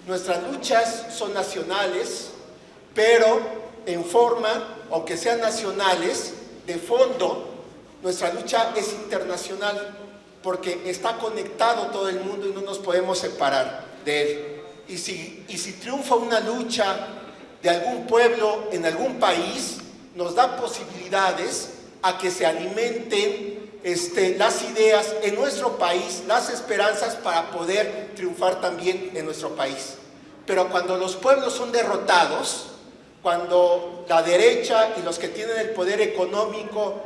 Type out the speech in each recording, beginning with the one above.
Nuestras luchas son nacionales, pero en forma, aunque sean nacionales, de fondo, nuestra lucha es internacional, porque está conectado todo el mundo y no nos podemos separar de él. Y si triunfa una lucha de algún pueblo en algún país, nos da posibilidades a que se alimenten las ideas en nuestro país, las esperanzas para poder triunfar también en nuestro país. Pero cuando los pueblos son derrotados, cuando la derecha y los que tienen el poder económico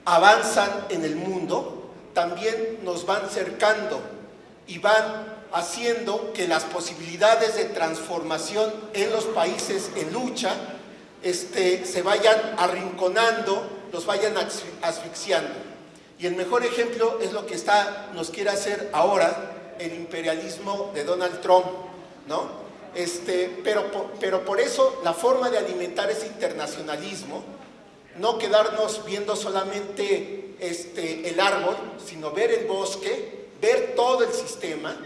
avanzan en el mundo, también nos van cercando y van haciendo que las posibilidades de transformación en los países en lucha se vayan arrinconando, los vayan asfixiando. Y el mejor ejemplo es lo que nos quiere hacer ahora el imperialismo de Donald Trump, ¿no? Pero por eso la forma de alimentar ese internacionalismo, no quedarnos viendo solamente el árbol, sino ver el bosque, ver todo el sistema,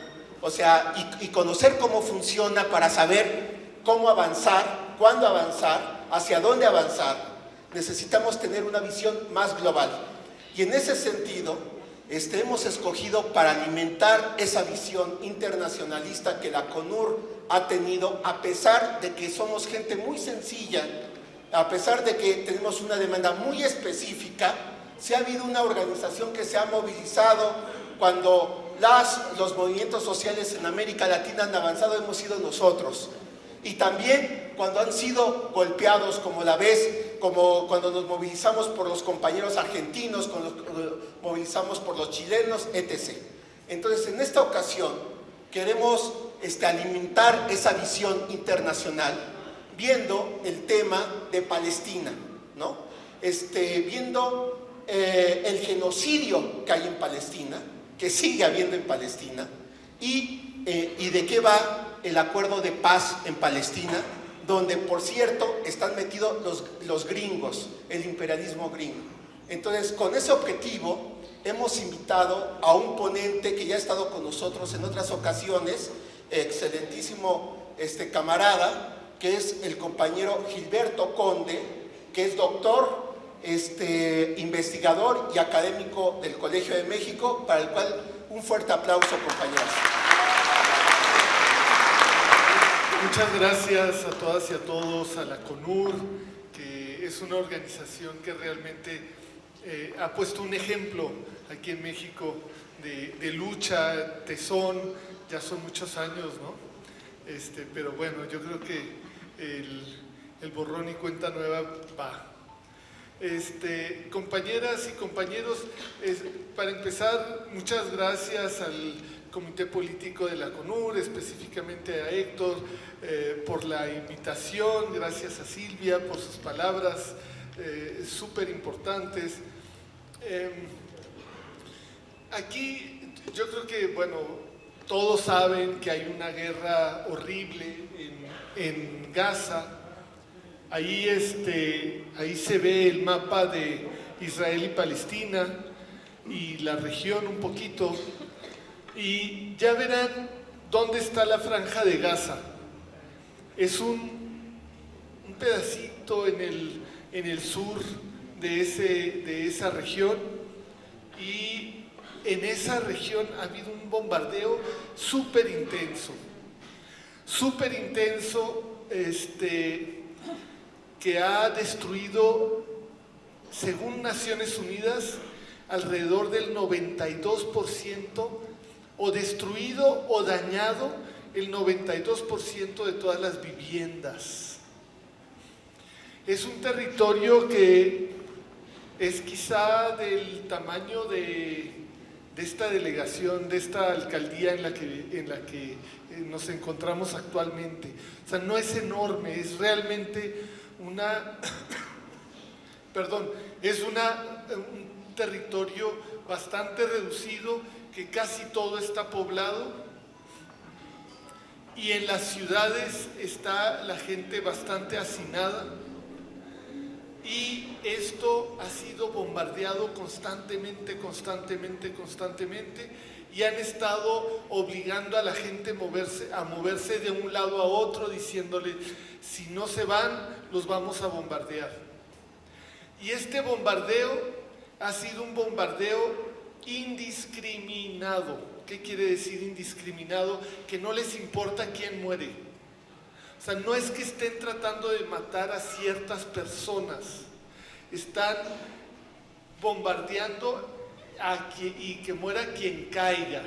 o sea, y conocer cómo funciona para saber cómo avanzar, cuándo avanzar, hacia dónde avanzar. Necesitamos tener una visión más global. Y en ese sentido, hemos escogido para alimentar esa visión internacionalista que la CONUR ha tenido, a pesar de que somos gente muy sencilla, a pesar de que tenemos una demanda muy específica. Si ha habido una organización que se ha movilizado cuando los movimientos sociales en América Latina han avanzado, hemos sido nosotros. Y también cuando han sido golpeados, como la vez, como cuando nos movilizamos por los compañeros argentinos, cuando nos movilizamos por los chilenos, etc. Entonces, en esta ocasión, queremos alimentar esa visión internacional, viendo el tema de Palestina, ¿no? Viendo el genocidio que hay en Palestina, que sigue habiendo en Palestina, y de qué va el acuerdo de paz en Palestina, donde, por cierto, están metidos los gringos, el imperialismo gringo. Entonces, con ese objetivo, hemos invitado a un ponente que ya ha estado con nosotros en otras ocasiones, excelentísimo camarada, que es el compañero Gilberto Conde, que es doctor, investigador y académico del Colegio de México, para el cual un fuerte aplauso, compañeros. Muchas gracias a todas y a todos, a la CONUR, que es una organización que realmente ha puesto un ejemplo aquí en México de lucha, tesón. Ya son muchos años, ¿no? Pero bueno, yo creo que el borrón y cuenta nueva va. Compañeras y compañeros, para empezar, muchas gracias al Comité Político de la CONUR, específicamente a Héctor, por la invitación. Gracias a Silvia por sus palabras súper importantes. Aquí yo creo que, bueno, todos saben que hay una guerra horrible en Gaza. Ahí se ve el mapa de Israel y Palestina y la región un poquito, y ya verán dónde está la Franja de Gaza. Es un pedacito en el sur de esa región, y en esa región ha habido un bombardeo súper intenso, que ha destruido, según Naciones Unidas, alrededor del 92%, o destruido o dañado el 92% de todas las viviendas. Es un territorio que es quizá del tamaño de esta delegación, de esta alcaldía en la que nos encontramos actualmente. O sea, no es enorme, es realmente un territorio bastante reducido, que casi todo está poblado, y en las ciudades está la gente bastante hacinada, y esto ha sido bombardeado constantemente, y han estado obligando a la gente a moverse de un lado a otro, diciéndole, si no se van, los vamos a bombardear. Y este bombardeo ha sido un bombardeo indiscriminado. ¿Qué quiere decir indiscriminado? Que no les importa quién muere. O sea, no es que estén tratando de matar a ciertas personas, están bombardeando y que muera quien caiga.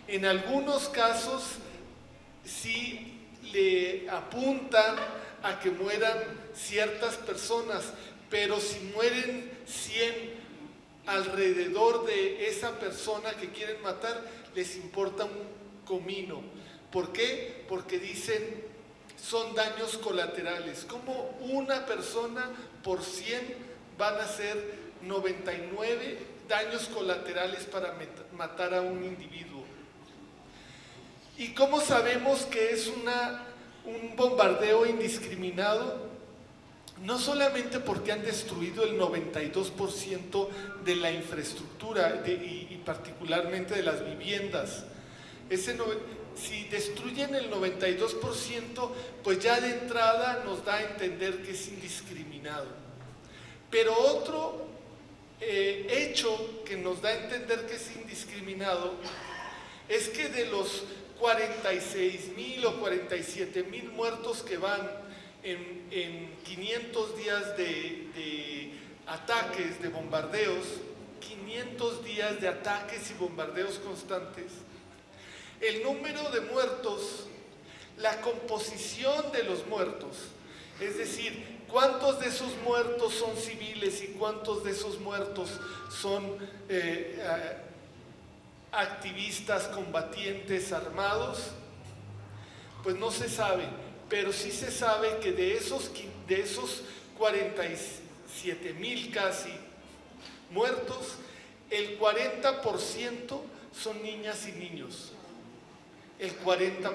En algunos casos sí le apuntan a que mueran ciertas personas, pero si mueren 100 alrededor de esa persona que quieren matar, les importa un comino. ¿Por qué? Porque dicen, son daños colaterales. Como una persona por 100 van a ser 99 daños colaterales para matar a un individuo. ¿Y cómo sabemos que es un bombardeo indiscriminado? No solamente porque han destruido el 92% de la infraestructura y particularmente de las viviendas. Si destruyen el 92%, pues ya de entrada nos da a entender que es indiscriminado. Pero otro hecho que nos da a entender que es indiscriminado es que de los 46,000 o 47,000 muertos que van en 500 días de ataques, de bombardeos, 500 días de ataques y bombardeos constantes, el número de muertos, la composición de los muertos, es decir, cuántos de esos muertos son civiles y cuántos de esos muertos son activistas, combatientes, armados, pues no se sabe, pero sí se sabe que de esos 47,000 casi muertos, el 40% son niñas y niños. El 40%.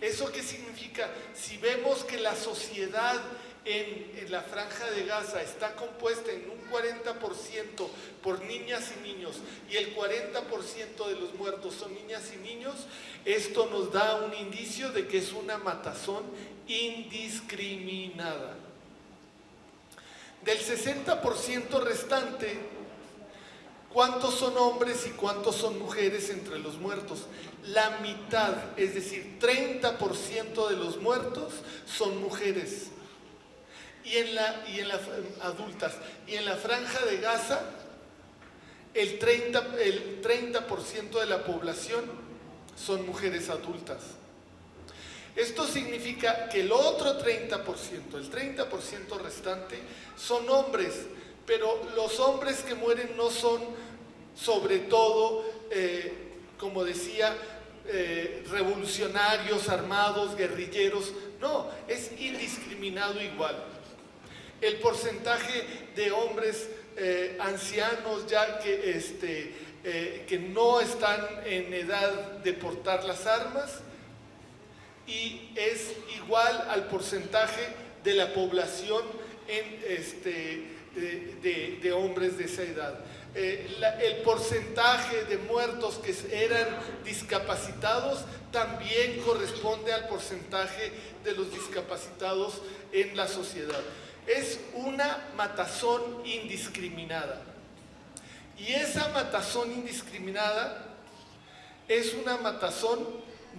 ¿Eso qué significa? Si vemos que la sociedad en la Franja de Gaza está compuesta en un 40% por niñas y niños y el 40% de los muertos son niñas y niños, esto nos da un indicio de que es una matazón indiscriminada. Del 60% restante, ¿cuántos son hombres y cuántos son mujeres entre los muertos? La mitad, es decir, 30% de los muertos son mujeres. Y en la adultas. Y en la Franja de Gaza, el 30% de la población son mujeres adultas. Esto significa que el otro 30%, el 30% restante, son hombres, pero los hombres que mueren no son, sobre todo, como decía, revolucionarios, armados, guerrilleros. No, es indiscriminado igual. El porcentaje de hombres ancianos ya que no están en edad de portar las armas, y es igual al porcentaje de la población de hombres de esa edad. El porcentaje de muertos que eran discapacitados también corresponde al porcentaje de los discapacitados en la sociedad. Es una matazón indiscriminada. Y esa matazón indiscriminada es una matazón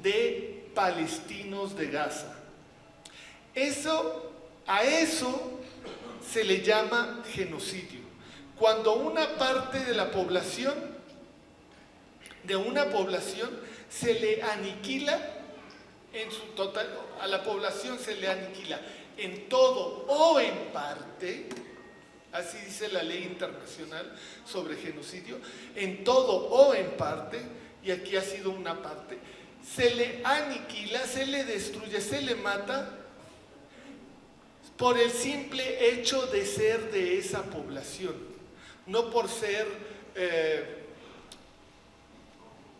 de palestinos de Gaza. A eso se le llama genocidio. Cuando una parte de la población, de una población, se le aniquila en su total, a la población se le aniquila en todo o en parte, así dice la ley internacional sobre genocidio, en todo o en parte, y aquí ha sido una parte, se le aniquila, se le destruye, se le mata por el simple hecho de ser de esa población, no por ser,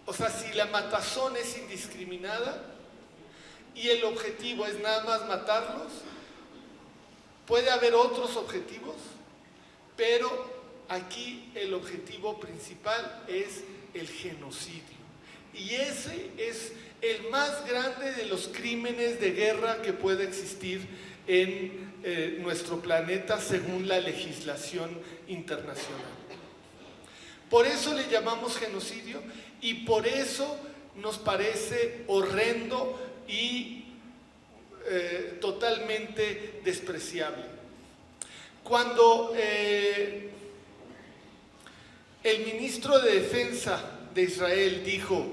o sea, si la matazón es indiscriminada y el objetivo es nada más matarlos, puede haber otros objetivos, pero aquí el objetivo principal es el genocidio. Y ese es el más grande de los crímenes de guerra que puede existir en nuestro planeta según la legislación internacional. Por eso le llamamos genocidio y por eso nos parece horrendo y totalmente despreciable. Cuando el ministro de Defensa de Israel dijo: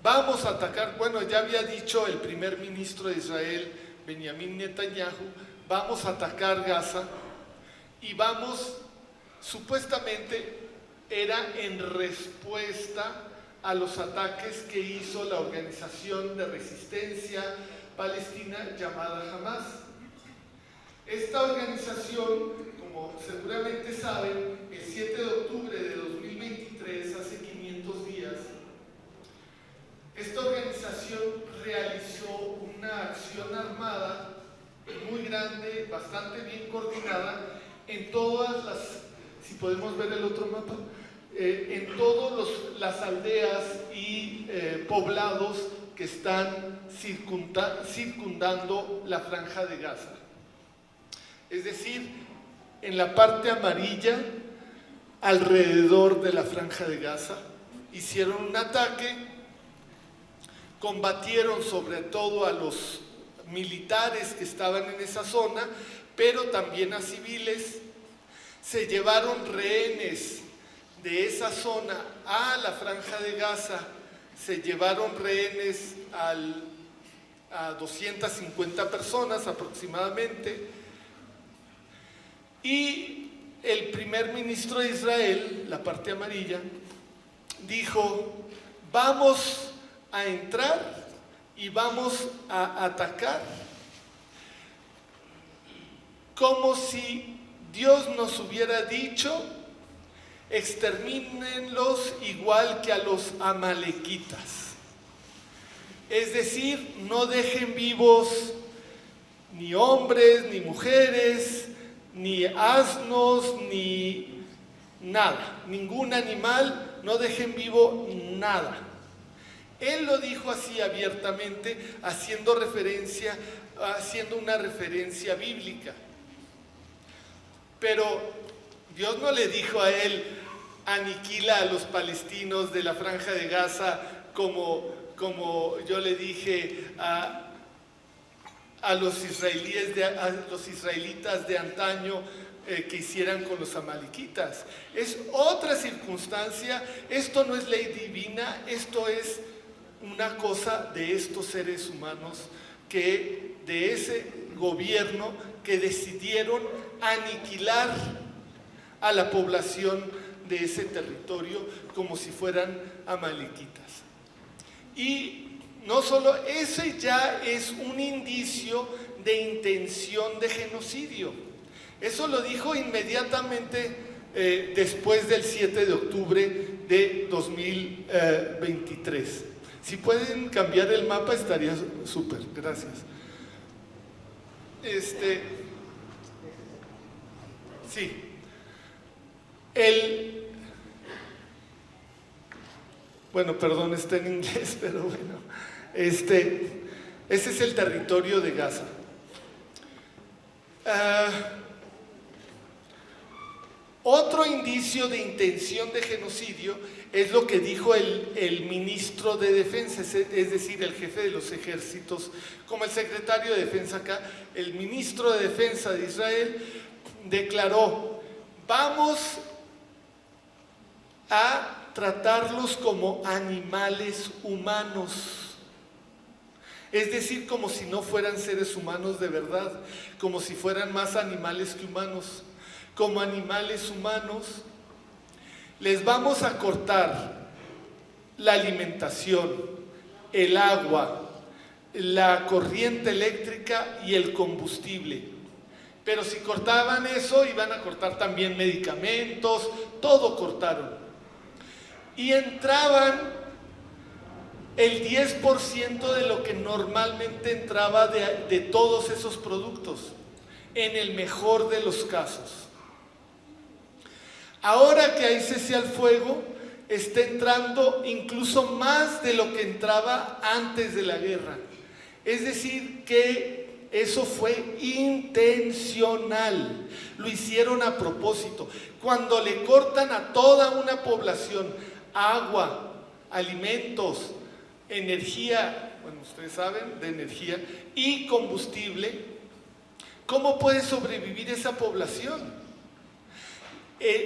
vamos a atacar, bueno, ya había dicho el primer ministro de Israel, Benjamín Netanyahu, vamos a atacar Gaza y vamos, supuestamente era en respuesta a los ataques que hizo la organización de resistencia palestina llamada Hamas. Esta organización, como seguramente saben, el 7 de octubre de 2023, hace 500 días, esta organización realizó una acción armada muy grande, bastante bien coordinada, en todas las, si podemos ver el otro mapa, en todas las aldeas y poblados que están circundando la Franja de Gaza. Es decir, en la parte amarilla, alrededor de la Franja de Gaza, hicieron un ataque, combatieron sobre todo a los militares que estaban en esa zona, pero también a civiles, se llevaron rehenes de esa zona a la Franja de Gaza, se llevaron rehenes a 250 personas aproximadamente, y el primer ministro de Israel, la parte amarilla, dijo: vamos a entrar y vamos a atacar como si Dios nos hubiera dicho: extermínenlos igual que a los amalequitas. Es decir, no dejen vivos ni hombres, ni mujeres, ni asnos, ni nada, ningún animal, no dejen vivo nada. Él lo dijo así abiertamente, haciendo una referencia bíblica. Pero Dios no le dijo a él: aniquila a los palestinos de la Franja de Gaza, como yo le dije a los israelitas de antaño que hicieran con los amalequitas. Es otra circunstancia, esto no es ley divina, esto es una cosa de estos seres humanos, de ese gobierno que decidieron aniquilar a la población de ese territorio como si fueran amalequitas. Y no solo ese ya es un indicio de intención de genocidio. Eso lo dijo inmediatamente después del 7 de octubre de 2023. Si pueden cambiar el mapa estaría súper, gracias. Sí. Bueno, perdón, está en inglés, pero bueno. Ese es el territorio de Gaza. Otro indicio de intención de genocidio es lo que dijo el ministro de Defensa, es decir, el jefe de los ejércitos, como el secretario de Defensa acá. El ministro de Defensa de Israel declaró: vamos a tratarlos como animales humanos. Es decir, como si no fueran seres humanos de verdad, como si fueran más animales que humanos. Como animales humanos, les vamos a cortar la alimentación, el agua, la corriente eléctrica y el combustible. Pero si cortaban eso, iban a cortar también medicamentos, todo cortaron. Y entraban el 10% de lo que normalmente entraba de todos esos productos, en el mejor de los casos. Ahora que hay cese al fuego, está entrando incluso más de lo que entraba antes de la guerra. Es decir, que eso fue intencional, lo hicieron a propósito. Cuando le cortan a toda una población agua, alimentos, energía, bueno, ustedes saben, de energía y combustible, ¿cómo puede sobrevivir esa población?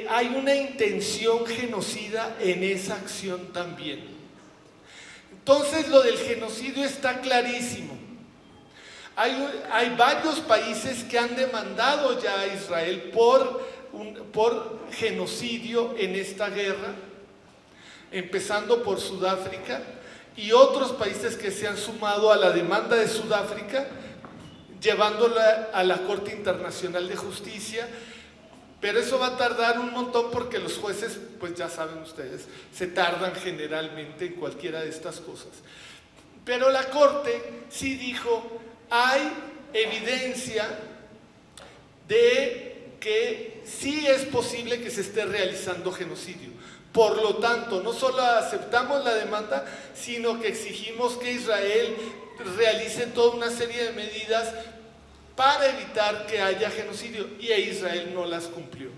Hay una intención genocida en esa acción también. Entonces lo del genocidio está clarísimo. Hay varios países que han demandado ya a Israel por genocidio en esta guerra, empezando por Sudáfrica, y otros países que se han sumado a la demanda de Sudáfrica, llevándola a la Corte Internacional de Justicia. Pero eso va a tardar un montón porque los jueces, pues ya saben ustedes, se tardan generalmente en cualquiera de estas cosas. Pero la Corte sí dijo, hay evidencia de que sí es posible que se esté realizando genocidio. Por lo tanto, no solo aceptamos la demanda, sino que exigimos que Israel realice toda una serie de medidas para evitar que haya genocidio, y Israel no las cumplió.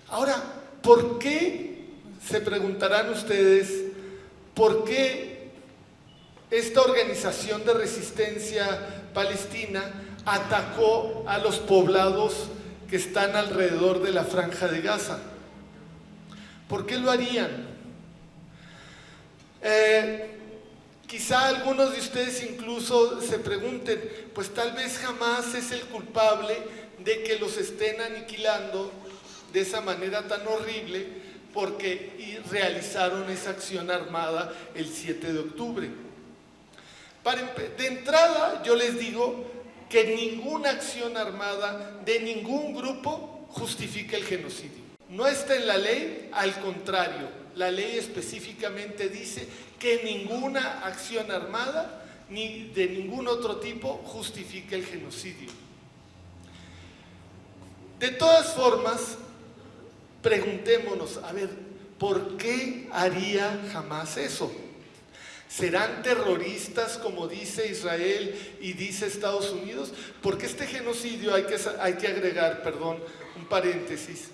Ahora, ¿por qué? Se preguntarán ustedes, ¿por qué esta organización de resistencia palestina atacó a los poblados que están alrededor de la Franja de Gaza? ¿Por qué lo harían? Quizá algunos de ustedes incluso se pregunten, pues tal vez Hamás es el culpable de que los estén aniquilando de esa manera tan horrible porque realizaron esa acción armada el 7 de octubre. De entrada yo les digo que ninguna acción armada de ningún grupo justifica el genocidio. No está en la ley, al contrario, la ley específicamente dice que ninguna acción armada ni de ningún otro tipo justifica el genocidio. De todas formas, preguntémonos, a ver, ¿por qué haría Hamás eso? ¿Serán terroristas como dice Israel y dice Estados Unidos? Porque este genocidio, hay que agregar, perdón, un paréntesis.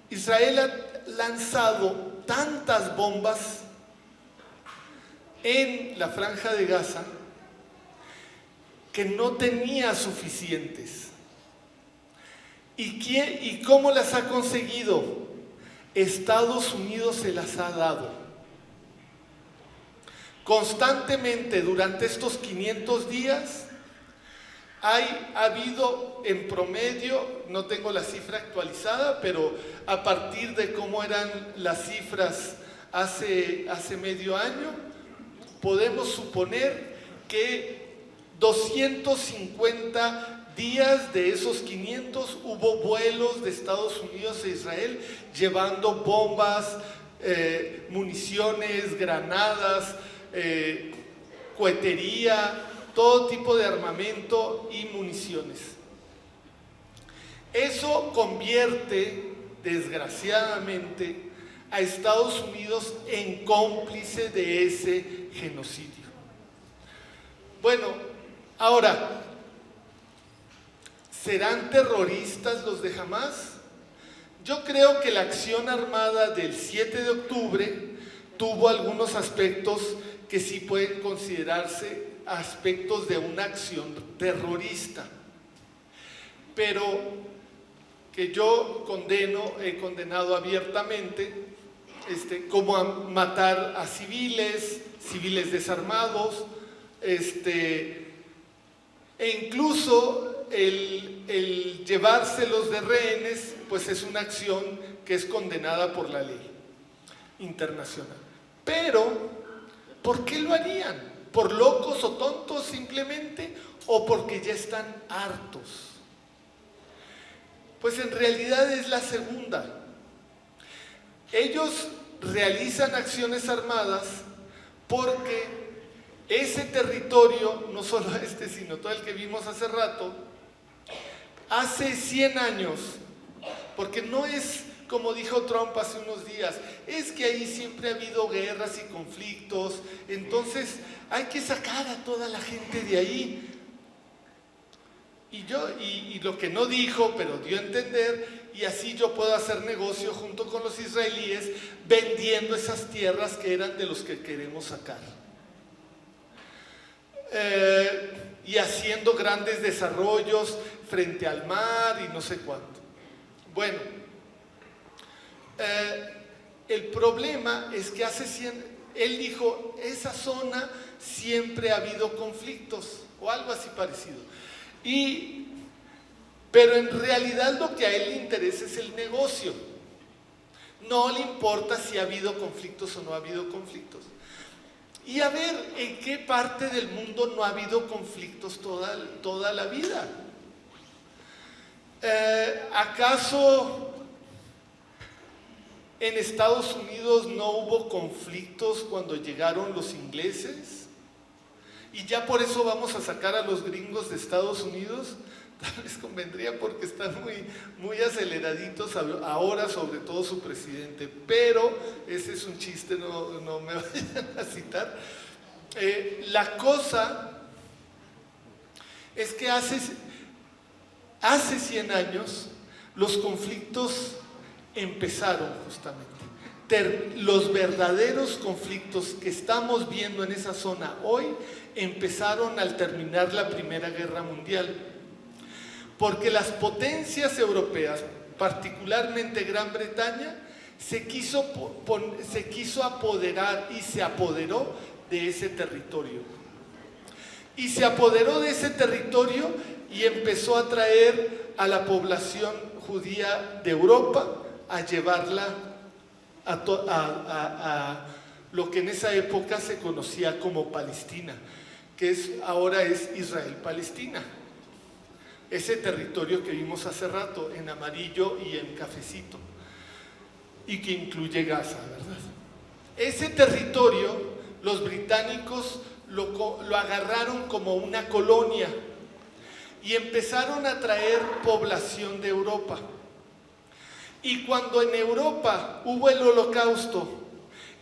Israel ha lanzado tantas bombas en la Franja de Gaza que no tenía suficientes. ¿Y cómo las ha conseguido? Estados Unidos se las ha dado. Constantemente durante estos 500 días ha habido en promedio, no tengo la cifra actualizada, pero a partir de cómo eran las cifras hace medio año, podemos suponer que 250 días de esos 500 hubo vuelos de Estados Unidos a Israel llevando bombas, municiones, granadas, cohetería, todo tipo de armamento y municiones. Eso convierte, desgraciadamente, a Estados Unidos en cómplice de ese genocidio. Bueno, ahora, ¿serán terroristas los de Hamás? Yo creo que la acción armada del 7 de octubre tuvo algunos aspectos que sí pueden considerarse aspectos de una acción terrorista, pero que yo he condenado abiertamente, como a matar a civiles desarmados, e incluso el llevárselos de rehenes, pues es una acción que es condenada por la ley internacional. Pero, ¿por qué lo harían? ¿Por locos o tontos simplemente? ¿O porque ya están hartos? Pues en realidad es la segunda. Ellos realizan acciones armadas porque ese territorio, no solo sino todo el que vimos hace rato, hace 100 años porque no es como dijo Trump hace unos días, es que ahí siempre ha habido guerras y conflictos, entonces hay que sacar a toda la gente de ahí. Y lo que no dijo, pero dio a entender, y así yo puedo hacer negocio junto con los israelíes vendiendo esas tierras que eran de los que queremos sacar. Y haciendo grandes desarrollos frente al mar y no sé cuánto. Bueno, el problema es que él dijo, esa zona siempre ha habido conflictos o algo así parecido. Pero en realidad lo que a él le interesa es el negocio. No le importa si ha habido conflictos o no ha habido conflictos. Y a ver, ¿en qué parte del mundo no ha habido conflictos toda la vida? ¿Acaso en Estados Unidos no hubo conflictos cuando llegaron los ingleses? ¿Y ya por eso vamos a sacar a los gringos de Estados Unidos? Tal vez convendría porque están muy aceleraditos ahora, sobre todo su presidente. Pero ese es un chiste, no me vayan a citar. La cosa es que hace 100 años los conflictos empezaron justamente. Los verdaderos conflictos que estamos viendo en esa zona hoy empezaron al terminar la Primera Guerra Mundial. Porque las potencias europeas, particularmente Gran Bretaña, se quiso apoderar y se apoderó de ese territorio. Y se apoderó de ese territorio y empezó a traer a la población judía de Europa a llevarla a lo que en esa época se conocía como Palestina, que ahora es Israel-Palestina. Ese territorio que vimos hace rato en amarillo y en cafecito, y que incluye Gaza, ¿verdad? Ese territorio los británicos lo agarraron como una colonia y empezaron a traer población de Europa. Y cuando en Europa hubo el Holocausto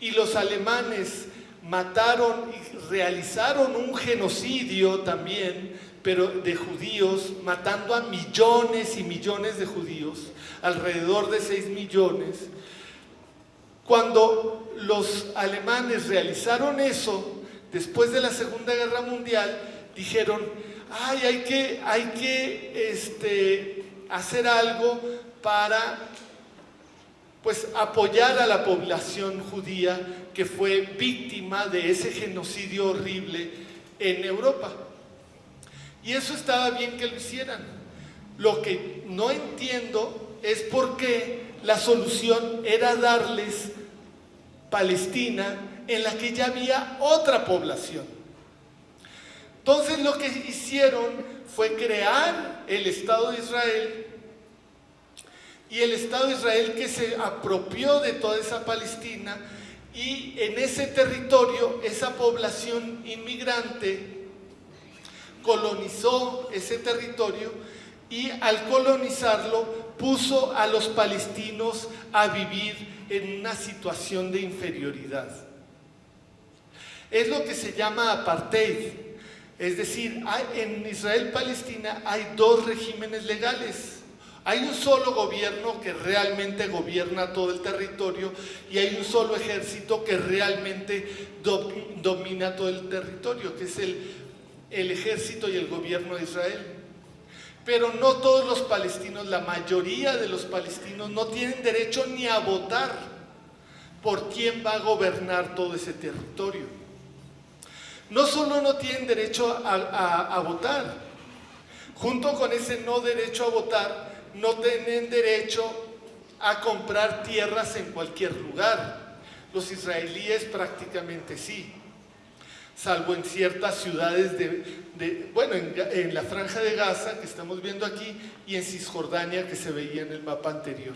y los alemanes mataron y realizaron un genocidio también, pero de judíos, matando a millones y millones de judíos, alrededor de 6 millones. Cuando los alemanes realizaron eso, después de la Segunda Guerra Mundial, dijeron, hay que hacer algo para apoyar a la población judía que fue víctima de ese genocidio horrible en Europa. Y eso estaba bien que lo hicieran. Lo que no entiendo es por qué la solución era darles Palestina en la que ya había otra población. Entonces lo que hicieron fue crear el Estado de Israel, y el Estado de Israel que se apropió de toda esa Palestina, y en ese territorio esa población inmigrante colonizó ese territorio, y al colonizarlo puso a los palestinos a vivir en una situación de inferioridad. Es lo que se llama apartheid. Es decir, en Israel-Palestina hay 2 regímenes legales. Hay un solo gobierno que realmente gobierna todo el territorio, y hay un solo ejército que realmente domina todo el territorio, que es el ejército y el gobierno de Israel. Pero no todos los palestinos, la mayoría de los palestinos no tienen derecho ni a votar por quién va a gobernar todo ese territorio. No solo no tienen derecho a votar, junto con ese no derecho a votar, no tienen derecho a comprar tierras en cualquier lugar. Los israelíes prácticamente sí, salvo en ciertas ciudades en la Franja de Gaza, que estamos viendo aquí, y en Cisjordania, que se veía en el mapa anterior.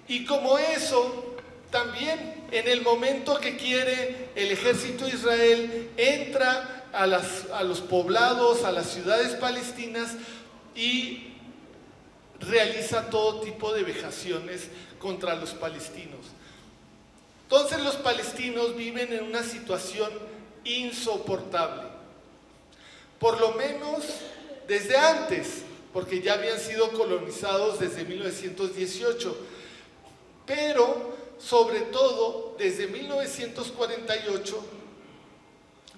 Y como eso, también en el momento que quiere el ejército de Israel, entra a los poblados, a las ciudades palestinas, y realiza todo tipo de vejaciones contra los palestinos. Entonces los palestinos viven en una situación insoportable, por lo menos desde antes, porque ya habían sido colonizados desde 1918, pero sobre todo desde 1948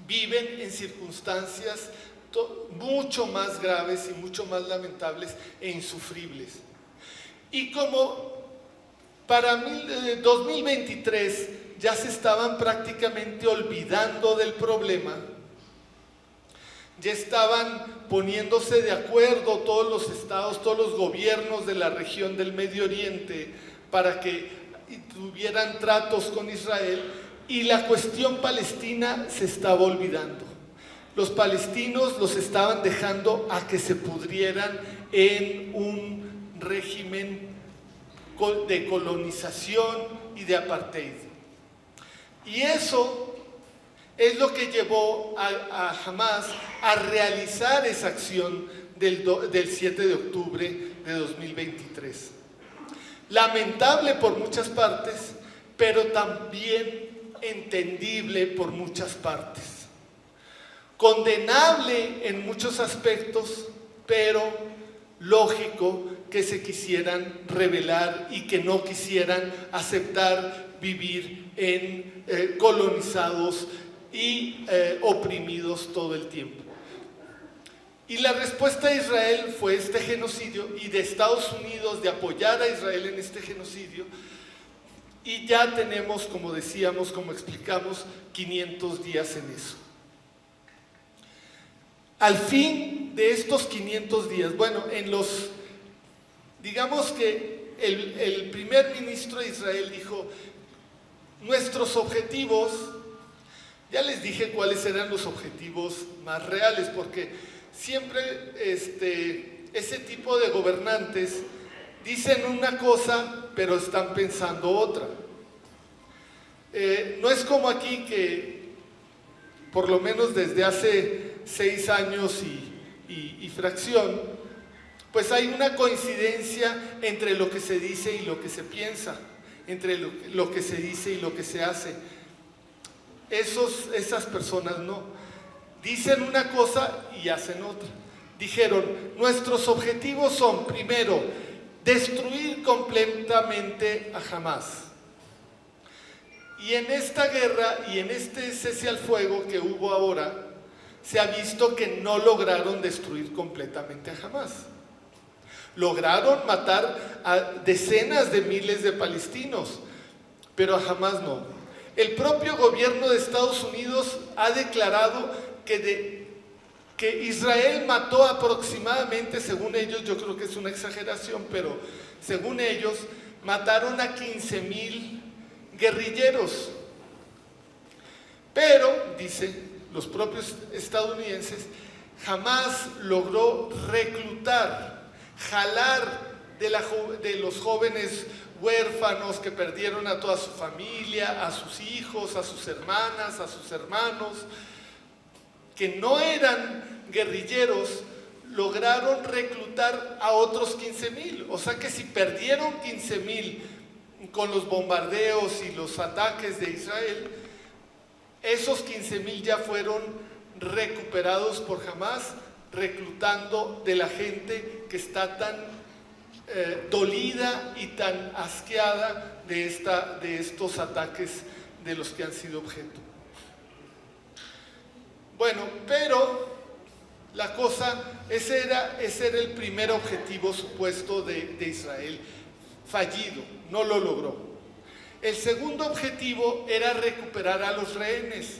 viven en circunstancias mucho más graves y mucho más lamentables e insufribles. Y como para 2023 ya se estaban prácticamente olvidando del problema, ya estaban poniéndose de acuerdo todos los estados, todos los gobiernos de la región del Medio Oriente para que tuvieran tratos con Israel, y la cuestión palestina se estaba olvidando. Los palestinos los estaban dejando a que se pudrieran en un régimen de colonización y de apartheid. Y eso es lo que llevó a Hamás a realizar esa acción del 7 de octubre de 2023. Lamentable por muchas partes, pero también entendible por muchas partes. Condenable en muchos aspectos, pero lógico que se quisieran rebelar y que no quisieran aceptar vivir en colonizados y oprimidos todo el tiempo. Y la respuesta de Israel fue este genocidio, y de Estados Unidos de apoyar a Israel en este genocidio, y ya tenemos, como decíamos, como explicamos, 500 días en eso. Al fin de estos 500 días, bueno, digamos que el primer ministro de Israel dijo: nuestros objetivos, ya les dije cuáles eran los objetivos más reales, porque siempre ese tipo de gobernantes dicen una cosa, pero están pensando otra. No es como aquí que, por lo menos desde hace 6 años y fracción, pues hay una coincidencia entre lo que se dice y lo que se piensa, entre lo que se dice y lo que se hace. Esas personas no. Dicen una cosa y hacen otra. Dijeron: nuestros objetivos son, primero, destruir completamente a Hamás. Y en esta guerra y en este cese al fuego que hubo ahora, se ha visto que no lograron destruir completamente a Hamás. Lograron matar a decenas de miles de palestinos, pero a Hamás no. El propio gobierno de Estados Unidos ha declarado que Israel mató aproximadamente, según ellos, yo creo que es una exageración, pero según ellos, mataron a 15,000 guerrilleros. Pero, dicen los propios estadounidenses, jamás logró reclutar, jalar de los jóvenes huérfanos que perdieron a toda su familia, a sus hijos, a sus hermanas, a sus hermanos, que no eran guerrilleros, lograron reclutar a otros 15,000. O sea que si perdieron 15,000 con los bombardeos y los ataques de Israel, esos 15,000 ya fueron recuperados por Hamás, reclutando de la gente que está tan dolida y tan asqueada de estos ataques de los que han sido objeto. Bueno, pero la cosa, ese era el primer objetivo supuesto de Israel, fallido, no lo logró. El segundo objetivo era recuperar a los rehenes.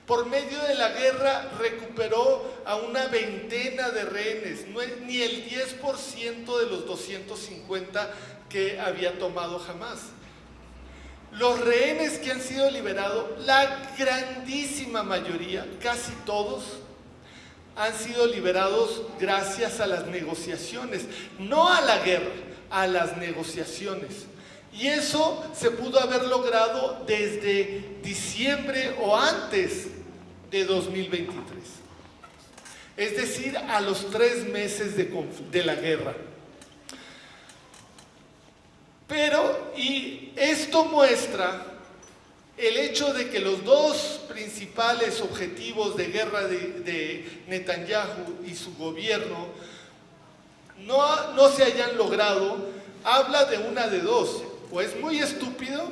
Por medio de la guerra recuperó a una veintena de rehenes, ni el 10% de los 250 que había tomado Hamás. Los rehenes que han sido liberados, la grandísima mayoría, casi todos, han sido liberados gracias a las negociaciones, no a la guerra, a las negociaciones. Y eso se pudo haber logrado desde diciembre o antes de 2023. Es decir, a los 3 meses de la guerra. Y esto muestra el hecho de que los dos principales objetivos de guerra de Netanyahu y su gobierno no se hayan logrado, habla de una de dos: o es muy estúpido,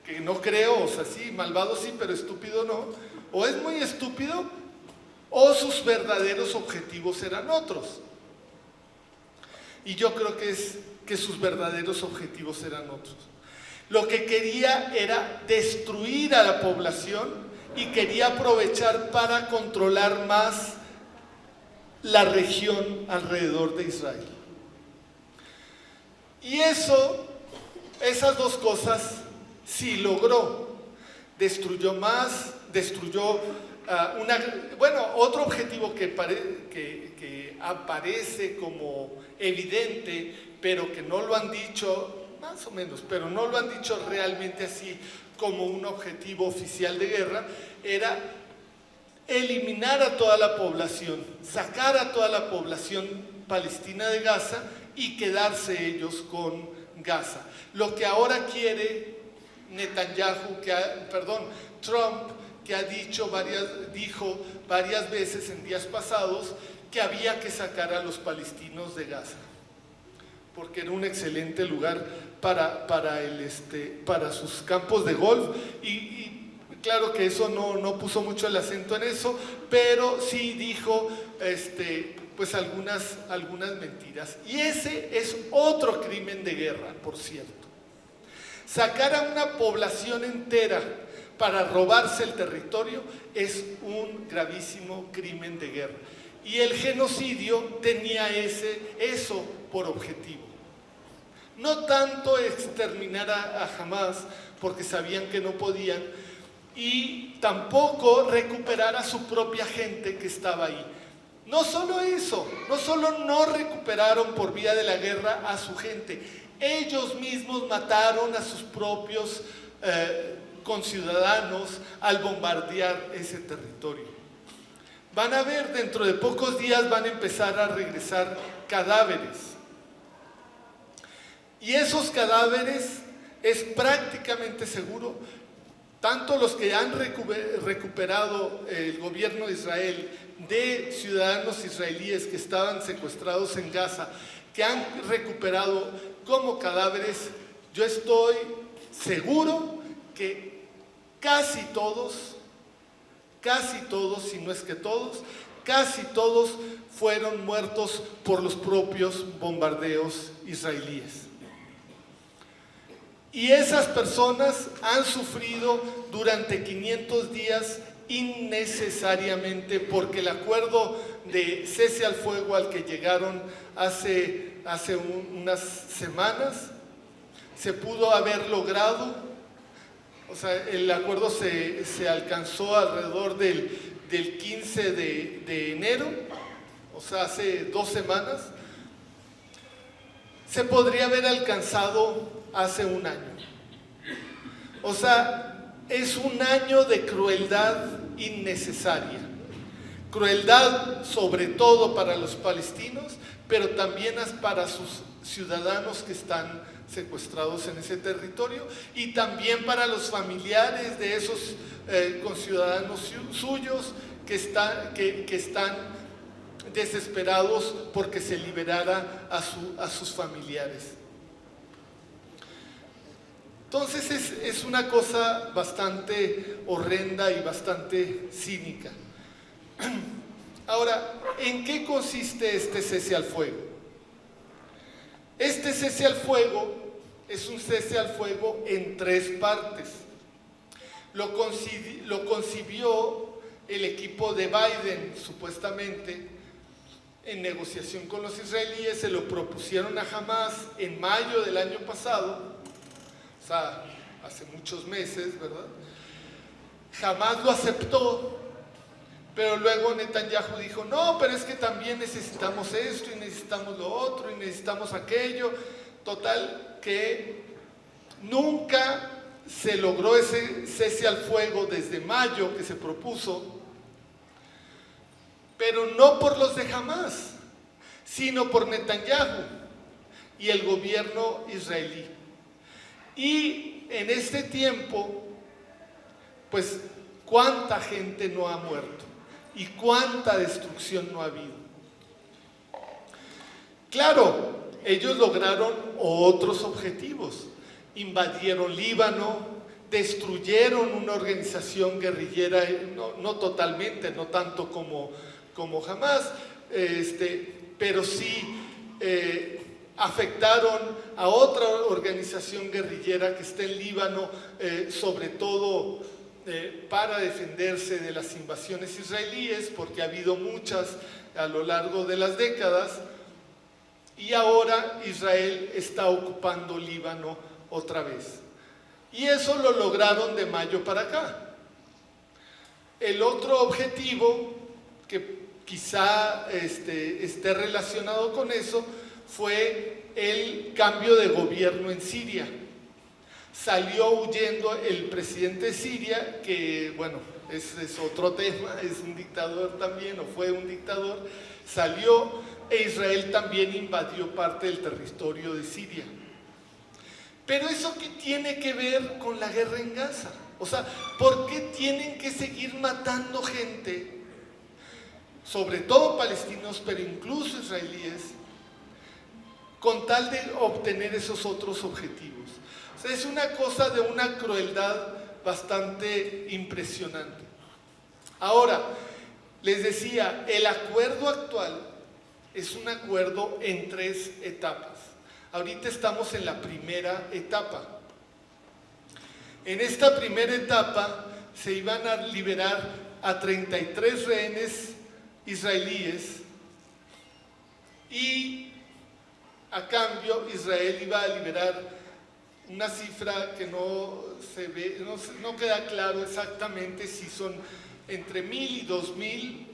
que no creo, o sea, sí, malvado sí, pero estúpido no, o es muy estúpido, o sus verdaderos objetivos eran otros. Y yo creo que sus verdaderos objetivos eran otros. Lo que quería era destruir a la población y quería aprovechar para controlar más la región alrededor de Israel. Y esas dos cosas sí logró. Destruyó más, destruyó otro objetivo que aparece como evidente, pero que no lo han dicho, más o menos, pero no lo han dicho realmente así como un objetivo oficial de guerra, era eliminar a toda la población, sacar a toda la población palestina de Gaza y quedarse ellos con Gaza. Lo que ahora quiere Trump, que dijo varias veces en días pasados que había que sacar a los palestinos de Gaza, porque era un excelente lugar para sus campos de golf, y claro que eso no puso mucho el acento en eso, pero sí dijo pues algunas mentiras. Y ese es otro crimen de guerra, por cierto. Sacar a una población entera para robarse el territorio es un gravísimo crimen de guerra. Y el genocidio tenía eso por objetivo. No tanto exterminar a Hamás, porque sabían que no podían, y tampoco recuperar a su propia gente que estaba ahí. No solo eso, no solo no recuperaron por vía de la guerra a su gente, ellos mismos mataron a sus propios conciudadanos al bombardear ese territorio. Van a ver, dentro de pocos días van a empezar a regresar cadáveres. Y esos cadáveres es prácticamente seguro, tanto los que han recuperado el gobierno de Israel de ciudadanos israelíes que estaban secuestrados en Gaza, que han recuperado como cadáveres, yo estoy seguro que casi todos, si no es que todos, casi todos fueron muertos por los propios bombardeos israelíes. Y esas personas han sufrido durante 500 días innecesariamente, porque el acuerdo de cese al fuego al que llegaron hace unas semanas se pudo haber logrado. O sea, el acuerdo se alcanzó alrededor del 15 de enero, o sea, hace 2 semanas. Se podría haber alcanzado hace un año. O sea, es un año de crueldad innecesaria. Crueldad sobre todo para los palestinos, pero también para sus ciudadanos que están secuestrados en ese territorio, y también para los familiares de esos conciudadanos suyos que están desesperados porque se liberara a sus familiares. Entonces es una cosa bastante horrenda y bastante cínica. Ahora, ¿en qué consiste este cese al fuego? Este cese al fuego es un cese al fuego en 3 partes. Lo concibió el equipo de Biden, supuestamente, en negociación con los israelíes. Se lo propusieron a Hamás en mayo del año pasado, o sea, hace muchos meses, ¿verdad? Hamás lo aceptó, pero luego Netanyahu dijo: no, pero es que también necesitamos esto, y necesitamos lo otro, y necesitamos aquello. Total, que nunca se logró ese cese al fuego desde mayo que se propuso, pero no por los de Hamás, sino por Netanyahu. y el gobierno israelí. Y en este tiempo, pues, ¿cuánta gente no ha muerto? ¿Y cuánta destrucción no ha habido? Claro, ellos lograron otros objetivos. Invadieron Líbano, destruyeron una organización guerrillera, no totalmente, no tanto como Hamás, pero sí afectaron a otra organización guerrillera que está en Líbano, sobre todo para defenderse de las invasiones israelíes, porque ha habido muchas a lo largo de las décadas, y ahora Israel está ocupando Líbano otra vez. Y eso lo lograron de mayo para acá. El otro objetivo, que quizá esté relacionado con eso, fue el cambio de gobierno en Siria. Salió huyendo el presidente de Siria, que bueno, ese es otro tema, es un dictador también, o fue un dictador, salió, e Israel también invadió parte del territorio de Siria. Pero ¿eso qué tiene que ver con la guerra en Gaza? O sea, ¿por qué tienen que seguir matando gente, sobre todo palestinos, pero incluso israelíes, con tal de obtener esos otros objetivos? O sea, es una cosa de una crueldad bastante impresionante. Ahora, les decía, el acuerdo actual es un acuerdo en 3 etapas. Ahorita estamos en la primera etapa. En esta primera etapa se iban a liberar a 33 rehenes israelíes y a cambio Israel iba a liberar una cifra que no se ve, no queda claro exactamente si son entre 1,000 y 2,000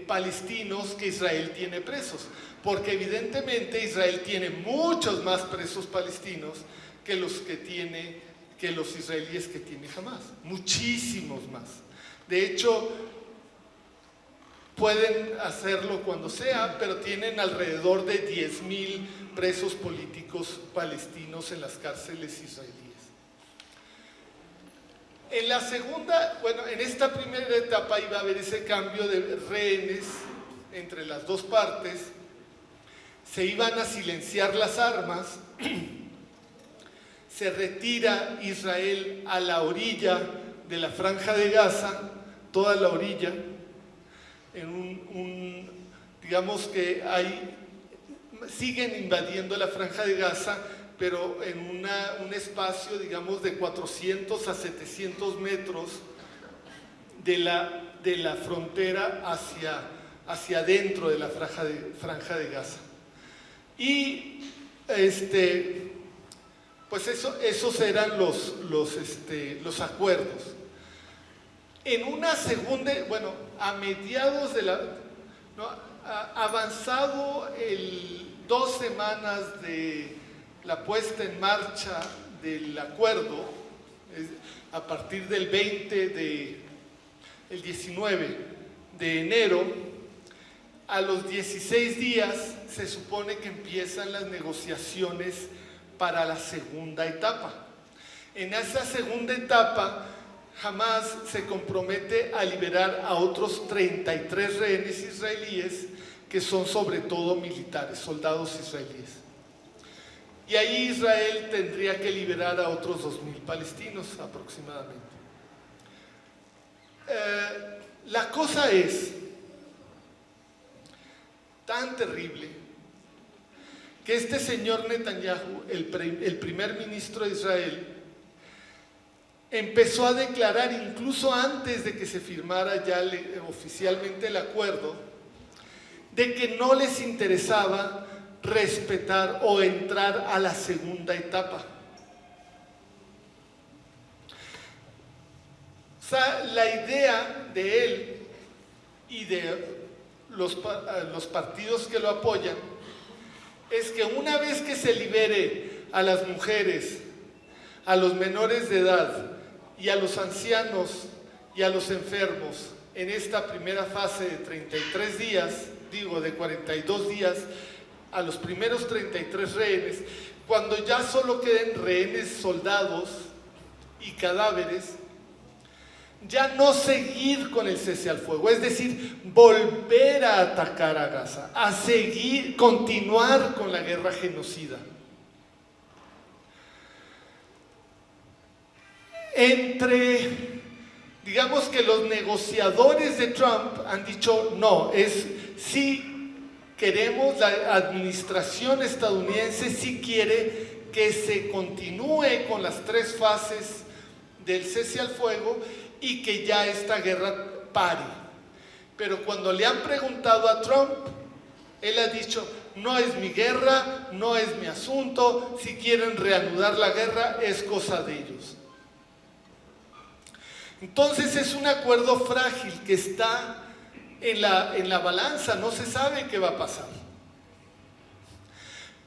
palestinos que Israel tiene presos, porque evidentemente Israel tiene muchos más presos palestinos que los israelíes que tiene Hamás, muchísimos más. De hecho, pueden hacerlo cuando sea, pero tienen alrededor de 10,000 presos políticos palestinos en las cárceles israelíes. En la segunda, bueno, en esta primera etapa iba a haber ese cambio de rehenes entre las dos partes, se iban a silenciar las armas, se retira Israel a la orilla de la Franja de Gaza, toda la orilla, digamos que siguen invadiendo la Franja de Gaza, pero en un espacio, digamos, de 400 a 700 metros de la frontera hacia adentro de la Franja de Gaza. Y pues esos eran los acuerdos. En una segunda, bueno, a mediados de avanzado 2 semanas de la puesta en marcha del acuerdo, a partir del 19 de enero, a los 16 días se supone que empiezan las negociaciones para la segunda etapa. En esa segunda etapa, Hamás se compromete a liberar a otros 33 rehenes israelíes, que son sobre todo militares, soldados israelíes. Y ahí Israel tendría que liberar a otros 2,000 palestinos aproximadamente. La cosa es tan terrible que este señor Netanyahu, el primer ministro de Israel, empezó a declarar, incluso antes de que se firmara ya oficialmente el acuerdo, de que no les interesaba respetar o entrar a la segunda etapa. O sea, la idea de él y de los partidos que lo apoyan es que una vez que se libere a las mujeres, a los menores de edad y a los ancianos y a los enfermos en esta primera fase de 33 días, digo de 42 días, a los primeros 33 rehenes, cuando ya solo queden rehenes, soldados y cadáveres, ya no seguir con el cese al fuego, es decir, volver a atacar a Gaza, a seguir, continuar con la guerra genocida. Digamos que los negociadores de Trump han dicho, no, sí queremos, la administración estadounidense sí quiere que se continúe con las 3 fases del cese al fuego y que ya esta guerra pare. Pero cuando le han preguntado a Trump, él ha dicho, no es mi guerra, no es mi asunto, si quieren reanudar la guerra es cosa de ellos. Entonces es un acuerdo frágil que está en la balanza, no se sabe qué va a pasar.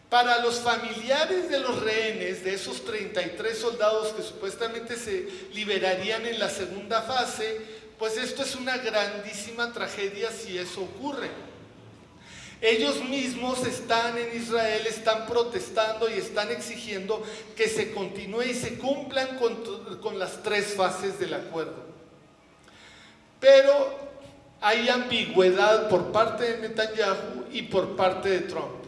Para los familiares de los rehenes, de esos 33 soldados que supuestamente se liberarían en la segunda fase, pues esto es una grandísima tragedia si eso ocurre. Ellos mismos están en Israel, están protestando y están exigiendo que se continúe y se cumplan con las 3 fases del acuerdo. Pero hay ambigüedad por parte de Netanyahu y por parte de Trump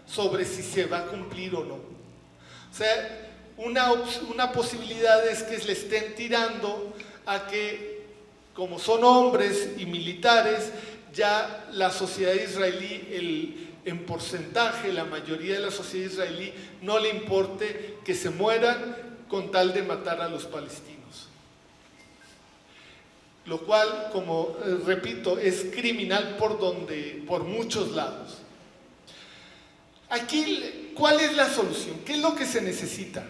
sobre si se va a cumplir o no. O sea, una posibilidad es que le estén tirando a que, como son hombres y militares, ya la sociedad israelí, en porcentaje, la mayoría de la sociedad israelí, no le importe que se mueran con tal de matar a los palestinos. Lo cual, como repito, es criminal por muchos lados. Aquí, ¿cuál es la solución? ¿Qué es lo que se necesita?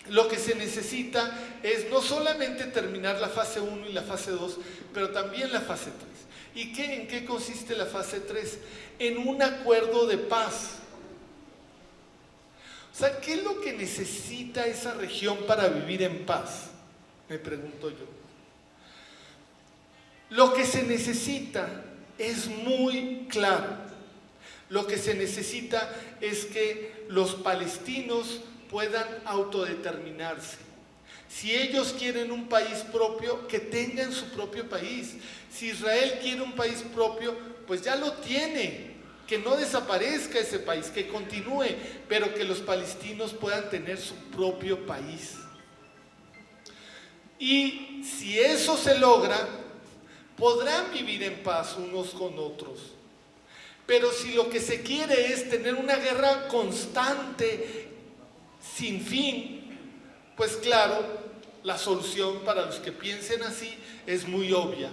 Lo que se necesita es no solamente terminar la fase 1 y la fase 2, pero también la fase 3. ¿Y en qué consiste la fase 3? En un acuerdo de paz. O sea, ¿qué es lo que necesita esa región para vivir en paz? Me pregunto yo. Lo que se necesita es muy claro. Lo que se necesita es que los palestinos puedan autodeterminarse. Si ellos quieren un país propio, que tengan su propio país. Si Israel quiere un país propio, pues ya lo tiene. Que no desaparezca ese país, que continúe, pero que los palestinos puedan tener su propio país. Y si eso se logra, podrán vivir en paz unos con otros. Pero si lo que se quiere es tener una guerra constante, sin fin, pues claro, la solución para los que piensen así es muy obvia: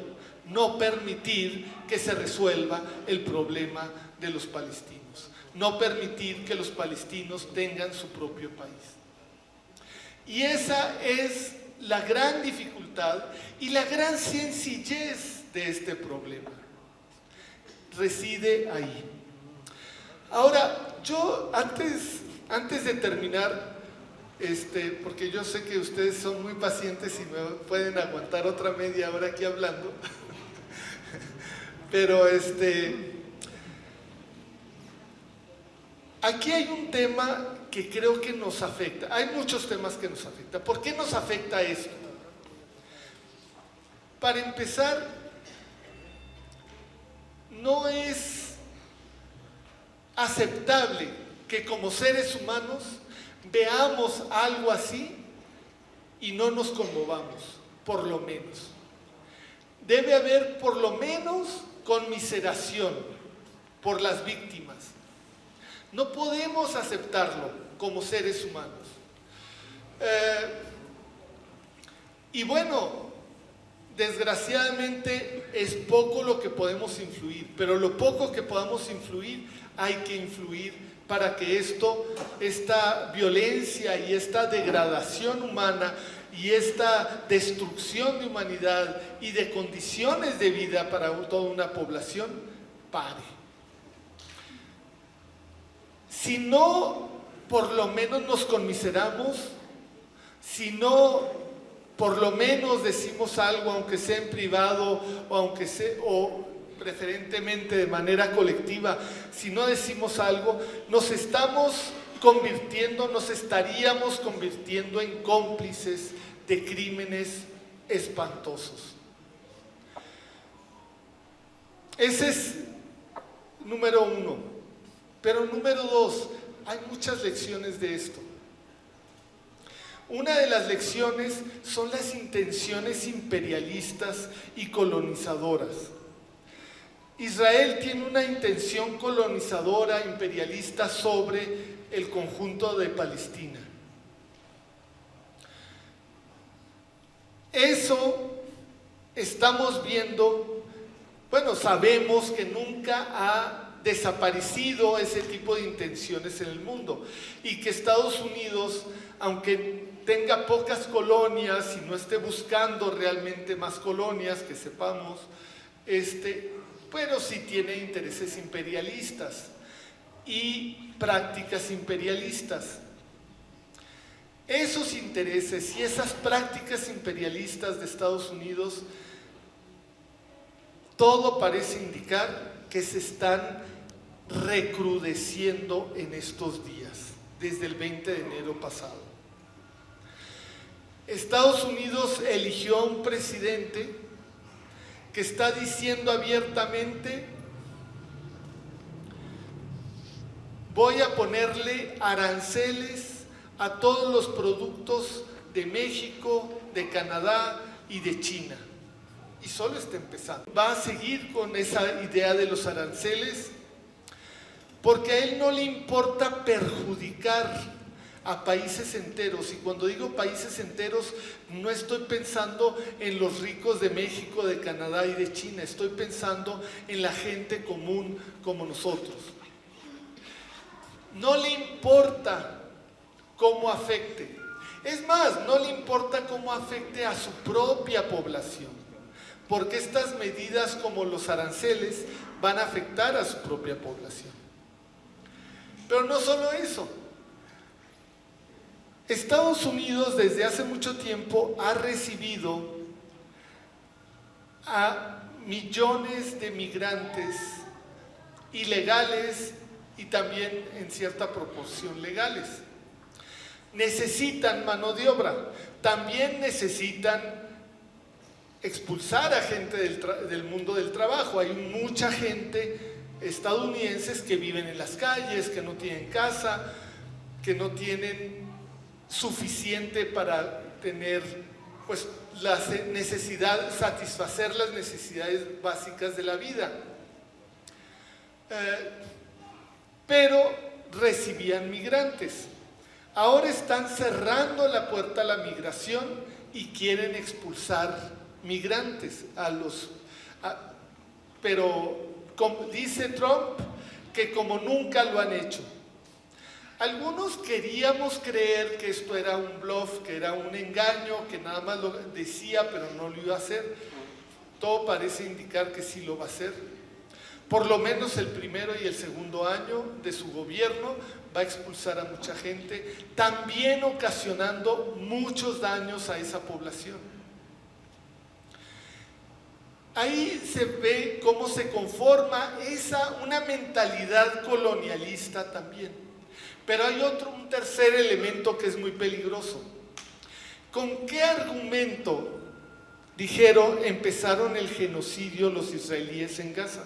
no permitir que se resuelva el problema de los palestinos, no permitir que los palestinos tengan su propio país. Y esa es la gran dificultad y la gran sencillez de este problema. Reside ahí. Ahora, yo antes de terminar, porque yo sé que ustedes son muy pacientes y me pueden aguantar otra media hora aquí hablando, pero aquí hay un tema que creo que nos afecta. Hay muchos temas que nos afectan. ¿Por qué nos afecta esto? Para empezar, no es aceptable que como seres humanos veamos algo así y no nos conmovamos, por lo menos. Debe haber por lo menos conmiseración por las víctimas. No podemos aceptarlo como seres humanos. Y bueno, desgraciadamente es poco lo que podemos influir, pero lo poco que podamos influir, hay que influir para que esta violencia y esta degradación humana y esta destrucción de humanidad y de condiciones de vida para toda una población pare. Si no, por lo menos nos conmiseramos, si no, por lo menos decimos algo, aunque sea en privado o preferentemente de manera colectiva, si no decimos algo, nos estaríamos convirtiendo en cómplices de crímenes espantosos. Ese es número uno. Pero número dos, hay muchas lecciones de esto. Una de las lecciones son las intenciones imperialistas y colonizadoras. Israel tiene una intención colonizadora, imperialista sobre el conjunto de Palestina. Eso estamos viendo, bueno, sabemos que nunca ha desaparecido ese tipo de intenciones en el mundo y que Estados Unidos, aunque tenga pocas colonias y no esté buscando realmente más colonias, que sepamos, pero sí tiene intereses imperialistas y prácticas imperialistas. Esos intereses y esas prácticas imperialistas de Estados Unidos, todo parece indicar que se están recrudeciendo en estos días, desde el 20 de enero pasado. Estados Unidos eligió a un presidente que está diciendo abiertamente: voy a ponerle aranceles a todos los productos de México, de Canadá y de China. Y solo está empezando. Va a seguir con esa idea de los aranceles porque a él no le importa perjudicar a países enteros. Y cuando digo países enteros, no estoy pensando en los ricos de México, de Canadá y de China. Estoy pensando en la gente común como nosotros. No le importa cómo afecte. Es más, no le importa cómo afecte a su propia población, porque estas medidas como los aranceles van a afectar a su propia población. Pero no solo eso. Estados Unidos desde hace mucho tiempo ha recibido a millones de migrantes ilegales y también en cierta proporción legales. Necesitan mano de obra, también necesitan expulsar a gente del mundo del trabajo. Hay mucha gente estadounidenses que viven en las calles, que no tienen casa, que no tienen suficiente para tener pues satisfacer las necesidades básicas de la vida. Pero recibían migrantes. Ahora están cerrando la puerta a la migración y quieren expulsar migrantes pero como dice Trump que como nunca lo han hecho. Algunos queríamos creer que esto era un bluff, que era un engaño, que nada más lo decía pero no lo iba a hacer. Todo parece indicar que sí lo va a hacer. Por lo menos el primero y el segundo año de su gobierno va a expulsar a mucha gente, también ocasionando muchos daños a esa población. Ahí se ve cómo se conforma una mentalidad colonialista también. Pero hay un tercer elemento que es muy peligroso. ¿Con qué argumento, empezaron el genocidio los israelíes en Gaza?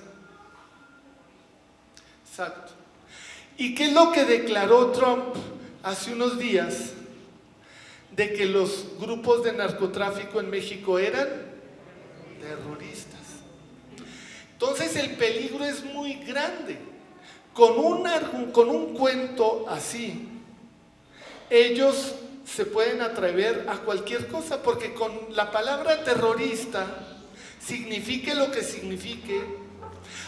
Exacto. ¿Y qué es lo que declaró Trump hace unos días? De que los grupos de narcotráfico en México eran terroristas. Entonces el peligro es muy grande. Con un cuento así, ellos se pueden atrever a cualquier cosa, porque con la palabra terrorista, signifique lo que signifique,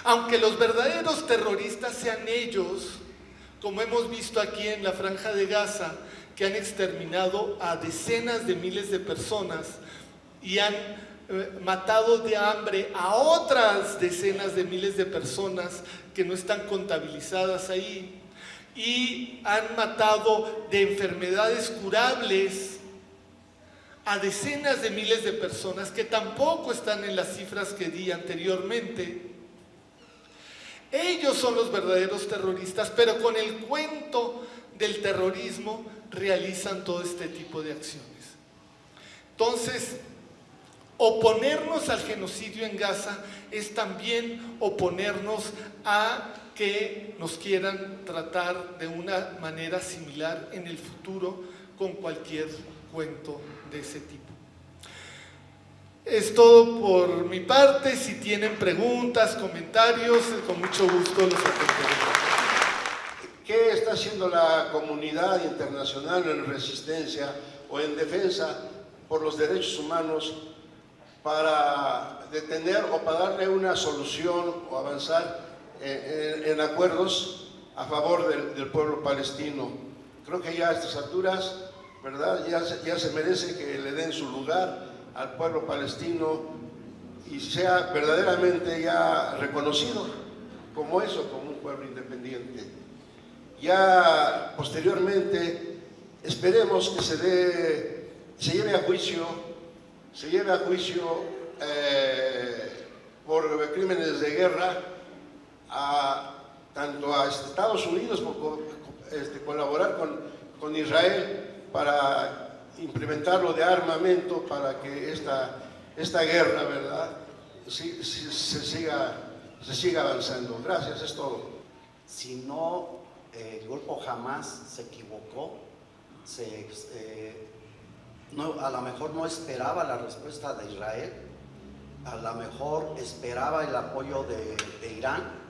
aunque los verdaderos terroristas sean ellos, como hemos visto aquí en la Franja de Gaza, que han exterminado a decenas de miles de personas y han matado de hambre a otras decenas de miles de personas que no están contabilizadas ahí, y han matado de enfermedades curables a decenas de miles de personas que tampoco están en las cifras que di anteriormente. Ellos son los verdaderos terroristas, pero con el cuento del terrorismo realizan todo este tipo de acciones. Entonces, oponernos al genocidio en Gaza es también oponernos a que nos quieran tratar de una manera similar en el futuro con cualquier cuento de ese tipo. Es todo por mi parte. Si tienen preguntas, comentarios, con mucho gusto los atenderé. ¿Qué está haciendo la comunidad internacional en resistencia o en defensa por los derechos humanos para detener o para darle una solución o avanzar en acuerdos a favor del pueblo palestino? Creo que ya a estas alturas, ¿verdad?, ya se merece que le den su lugar al pueblo palestino y sea verdaderamente ya reconocido como eso, como un pueblo independiente. Ya posteriormente esperemos que se lleve a juicio por crímenes de guerra tanto a Estados Unidos por colaborar con Israel para implementarlo de armamento para que esta guerra, ¿verdad?, se siga avanzando. Gracias, es todo. Si no, el grupo Hamás se equivocó, a lo mejor no esperaba la respuesta de Israel, a lo mejor esperaba el apoyo de Irán,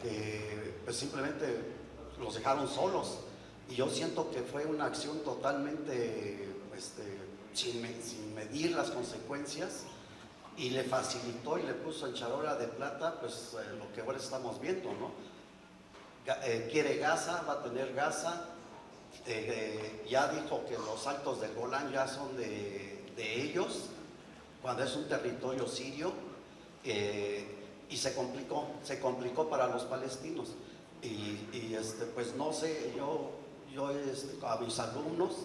que pues simplemente los dejaron solos. Y yo siento que fue una acción totalmente sin medir las consecuencias, y le facilitó y le puso en charola de plata pues lo que ahora estamos viendo, ¿no? Quiere Gaza, va a tener Gaza, ya dijo que los altos del Golán ya son de ellos, cuando es un territorio sirio, y se complicó para los palestinos. Pues no sé, yo a mis alumnos,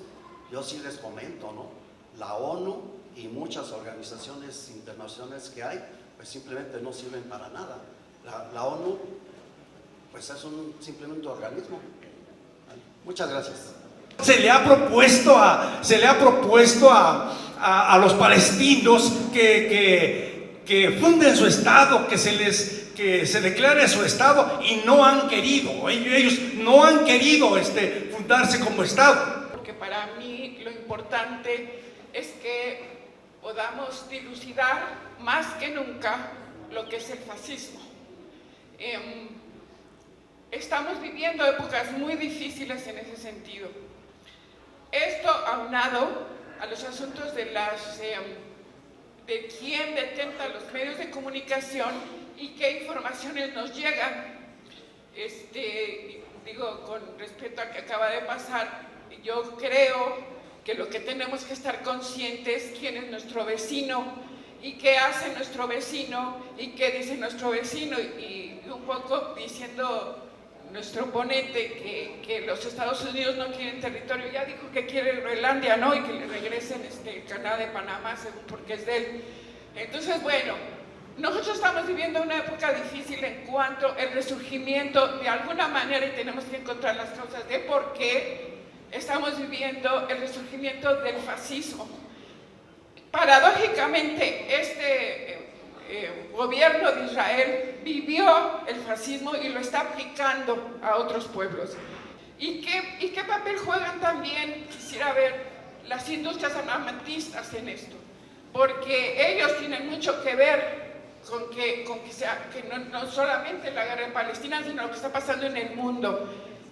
yo sí les comento, ¿no? La ONU y muchas organizaciones internacionales que hay, pues simplemente no sirven para nada. La ONU, pues es simplemente un organismo. Muchas gracias. Se le ha propuesto a los palestinos que funden su estado, que se declare su estado, y no han querido. Ellos no han querido fundarse como estado. Porque para mí lo importante es que podamos dilucidar más que nunca lo que es el fascismo. Estamos viviendo épocas muy difíciles en ese sentido. Esto aunado a los asuntos de quién detenta los medios de comunicación y qué informaciones nos llegan. Digo, con respecto a que acaba de pasar, yo creo que lo que tenemos que estar conscientes es quién es nuestro vecino y qué hace nuestro vecino y qué dice nuestro vecino, y un poco diciendo nuestro oponente que los Estados Unidos no quieren territorio, ya dijo que quiere Groenlandia, ¿no?, y que le regresen el canal de Panamá, según porque es de él. Entonces, bueno, nosotros estamos viviendo una época difícil en cuanto al resurgimiento de alguna manera, y tenemos que encontrar las causas de por qué estamos viviendo el resurgimiento del fascismo. Paradójicamente, gobierno de Israel vivió el fascismo y lo está aplicando a otros pueblos. ¿Y qué papel juegan también, quisiera ver, las industrias armamentistas en esto? Porque ellos tienen mucho que ver con que no solamente la guerra en Palestina, sino lo que está pasando en el mundo.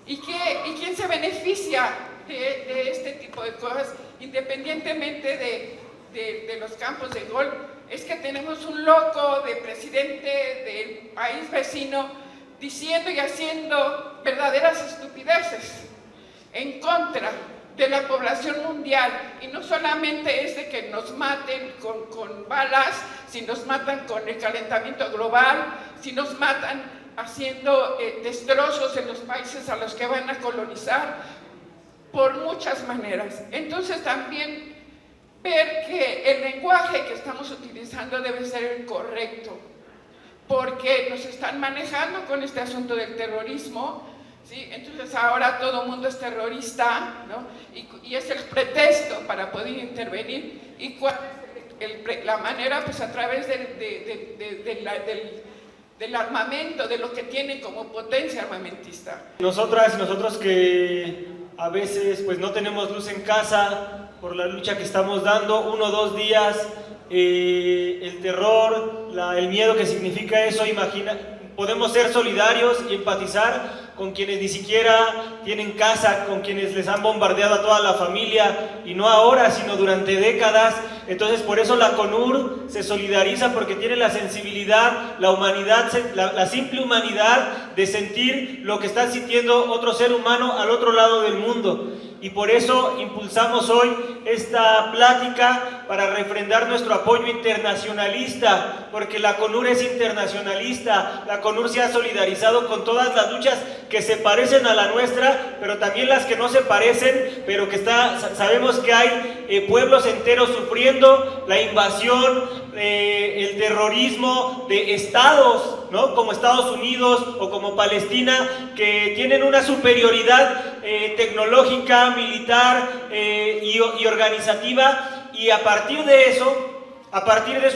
¿Y quién se beneficia de este tipo de cosas, independientemente de los campos de golf? Es que tenemos un loco de presidente del país vecino diciendo y haciendo verdaderas estupideces en contra de la población mundial, y no solamente es de que nos maten con balas, si nos matan con el calentamiento global, si nos matan haciendo destrozos en los países a los que van a colonizar, por muchas maneras. Entonces también ver que el lenguaje que estamos utilizando debe ser el correcto, porque nos están manejando con este asunto del terrorismo, ¿sí? Entonces ahora todo el mundo es terrorista, ¿no? Y es el pretexto para poder intervenir. ¿Y cuál es la manera? Pues a través del armamento, de lo que tienen como potencia armamentista. Nosotras y nosotros que a veces pues no tenemos luz en casa por la lucha que estamos dando, 1 o 2 días, el terror, el miedo que significa eso, podemos ser solidarios y empatizar con quienes ni siquiera tienen casa, con quienes les han bombardeado a toda la familia, y no ahora, sino durante décadas. Entonces por eso la CONUR se solidariza, porque tiene la sensibilidad, la humanidad, la simple humanidad de sentir lo que está sintiendo otro ser humano al otro lado del mundo. Y por eso impulsamos hoy esta plática para refrendar nuestro apoyo internacionalista, porque la CONUR es internacionalista. La CONUR se ha solidarizado con todas las luchas que se parecen a la nuestra, pero también las que no se parecen, pero que sabemos que hay pueblos enteros sufriendo la invasión, el terrorismo de estados, ¿no? Como Estados Unidos o como Palestina, que tienen una superioridad tecnológica, militar y organizativa, y a partir de eso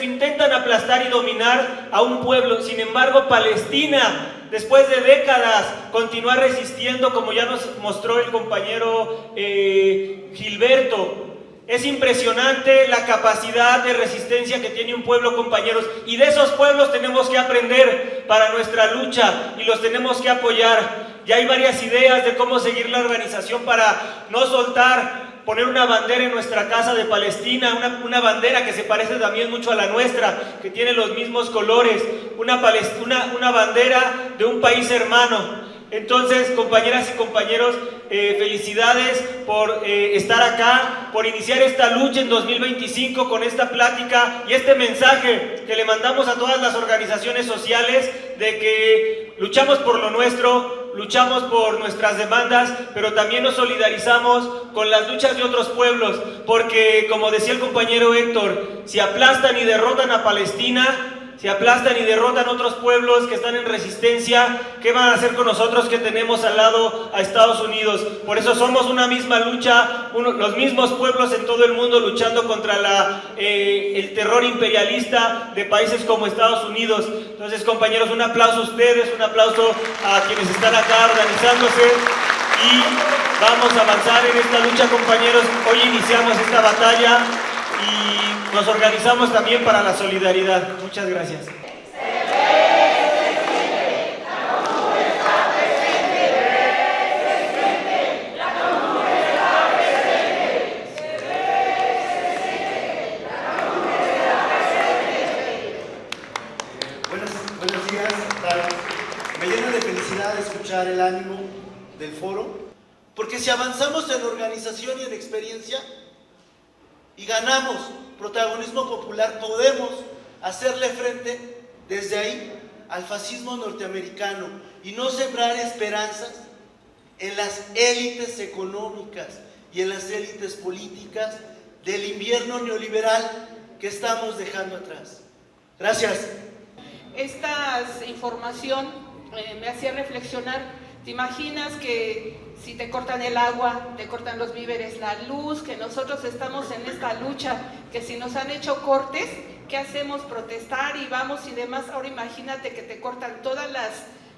intentan aplastar y dominar a un pueblo. Sin embargo, Palestina, después de décadas, continúa resistiendo, como ya nos mostró el compañero Gilberto. Es impresionante la capacidad de resistencia que tiene un pueblo, compañeros, y de esos pueblos tenemos que aprender para nuestra lucha y los tenemos que apoyar. Ya hay varias ideas de cómo seguir la organización para no soltar, poner una bandera en nuestra casa de Palestina, una bandera que se parece también mucho a la nuestra, que tiene los mismos colores, una bandera de un país hermano. Entonces, compañeras y compañeros, felicidades por estar acá, por iniciar esta lucha en 2025 con esta plática y este mensaje que le mandamos a todas las organizaciones sociales de que luchamos por lo nuestro, luchamos por nuestras demandas, pero también nos solidarizamos con las luchas de otros pueblos, porque como decía el compañero Héctor, si aplastan y derrotan a Palestina, si aplastan y derrotan otros pueblos que están en resistencia, ¿qué van a hacer con nosotros que tenemos al lado a Estados Unidos? Por eso somos una misma lucha, los mismos pueblos en todo el mundo luchando contra el terror imperialista de países como Estados Unidos. Entonces, compañeros, un aplauso a ustedes, un aplauso a quienes están acá organizándose, y vamos a avanzar en esta lucha, compañeros. Hoy iniciamos esta batalla y nos organizamos también para la solidaridad. Muchas gracias. Buenos días. Me llena de felicidad escuchar el ánimo del foro, porque si avanzamos en organización y en experiencia y ganamos protagonismo popular, podemos hacerle frente desde ahí al fascismo norteamericano y no sembrar esperanzas en las élites económicas y en las élites políticas del invierno neoliberal que estamos dejando atrás. Gracias. Esta información me hacía reflexionar. ¿Te imaginas que si te cortan el agua, te cortan los víveres, la luz, que nosotros estamos en esta lucha, que si nos han hecho cortes, ¿qué hacemos? Protestar y vamos y demás. Ahora imagínate que te cortan todos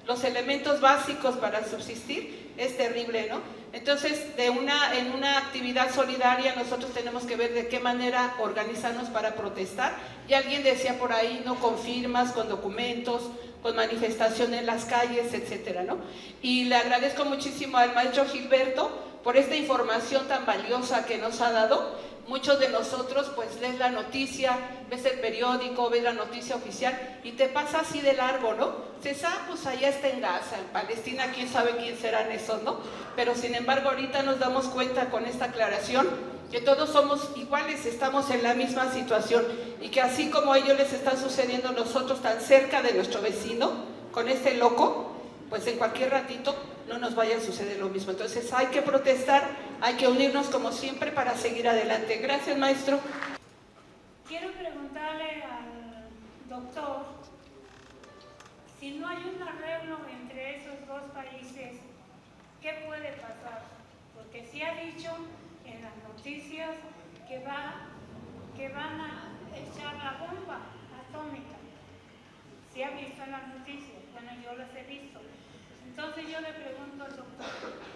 los elementos básicos para subsistir. Es terrible, ¿no? Entonces, en una actividad solidaria nosotros tenemos que ver de qué manera organizarnos para protestar. Y alguien decía por ahí, ¿no? Con firmas, con documentos, con manifestación en las calles, etcétera, ¿no? Y le agradezco muchísimo al maestro Gilberto por esta información tan valiosa que nos ha dado. Muchos de nosotros pues lees la noticia, ves el periódico, ves la noticia oficial y te pasa así de largo, ¿no? Dices, pues allá está en Gaza, en Palestina, quién sabe quién serán esos, ¿no? Pero sin embargo ahorita nos damos cuenta con esta aclaración que todos somos iguales, estamos en la misma situación y que así como a ellos les está sucediendo, nosotros tan cerca de nuestro vecino, con este loco, pues en cualquier ratito no nos vaya a suceder lo mismo. Entonces hay que protestar, hay que unirnos como siempre para seguir adelante. Gracias, maestro. Quiero preguntarle al doctor si no hay un arreglo entre esos dos países, ¿qué puede pasar? Porque sí ha dicho en las noticias que van a echar la bomba atómica. Sí ha visto en las noticias, bueno, yo las he visto. Entonces yo le pregunto al doctor,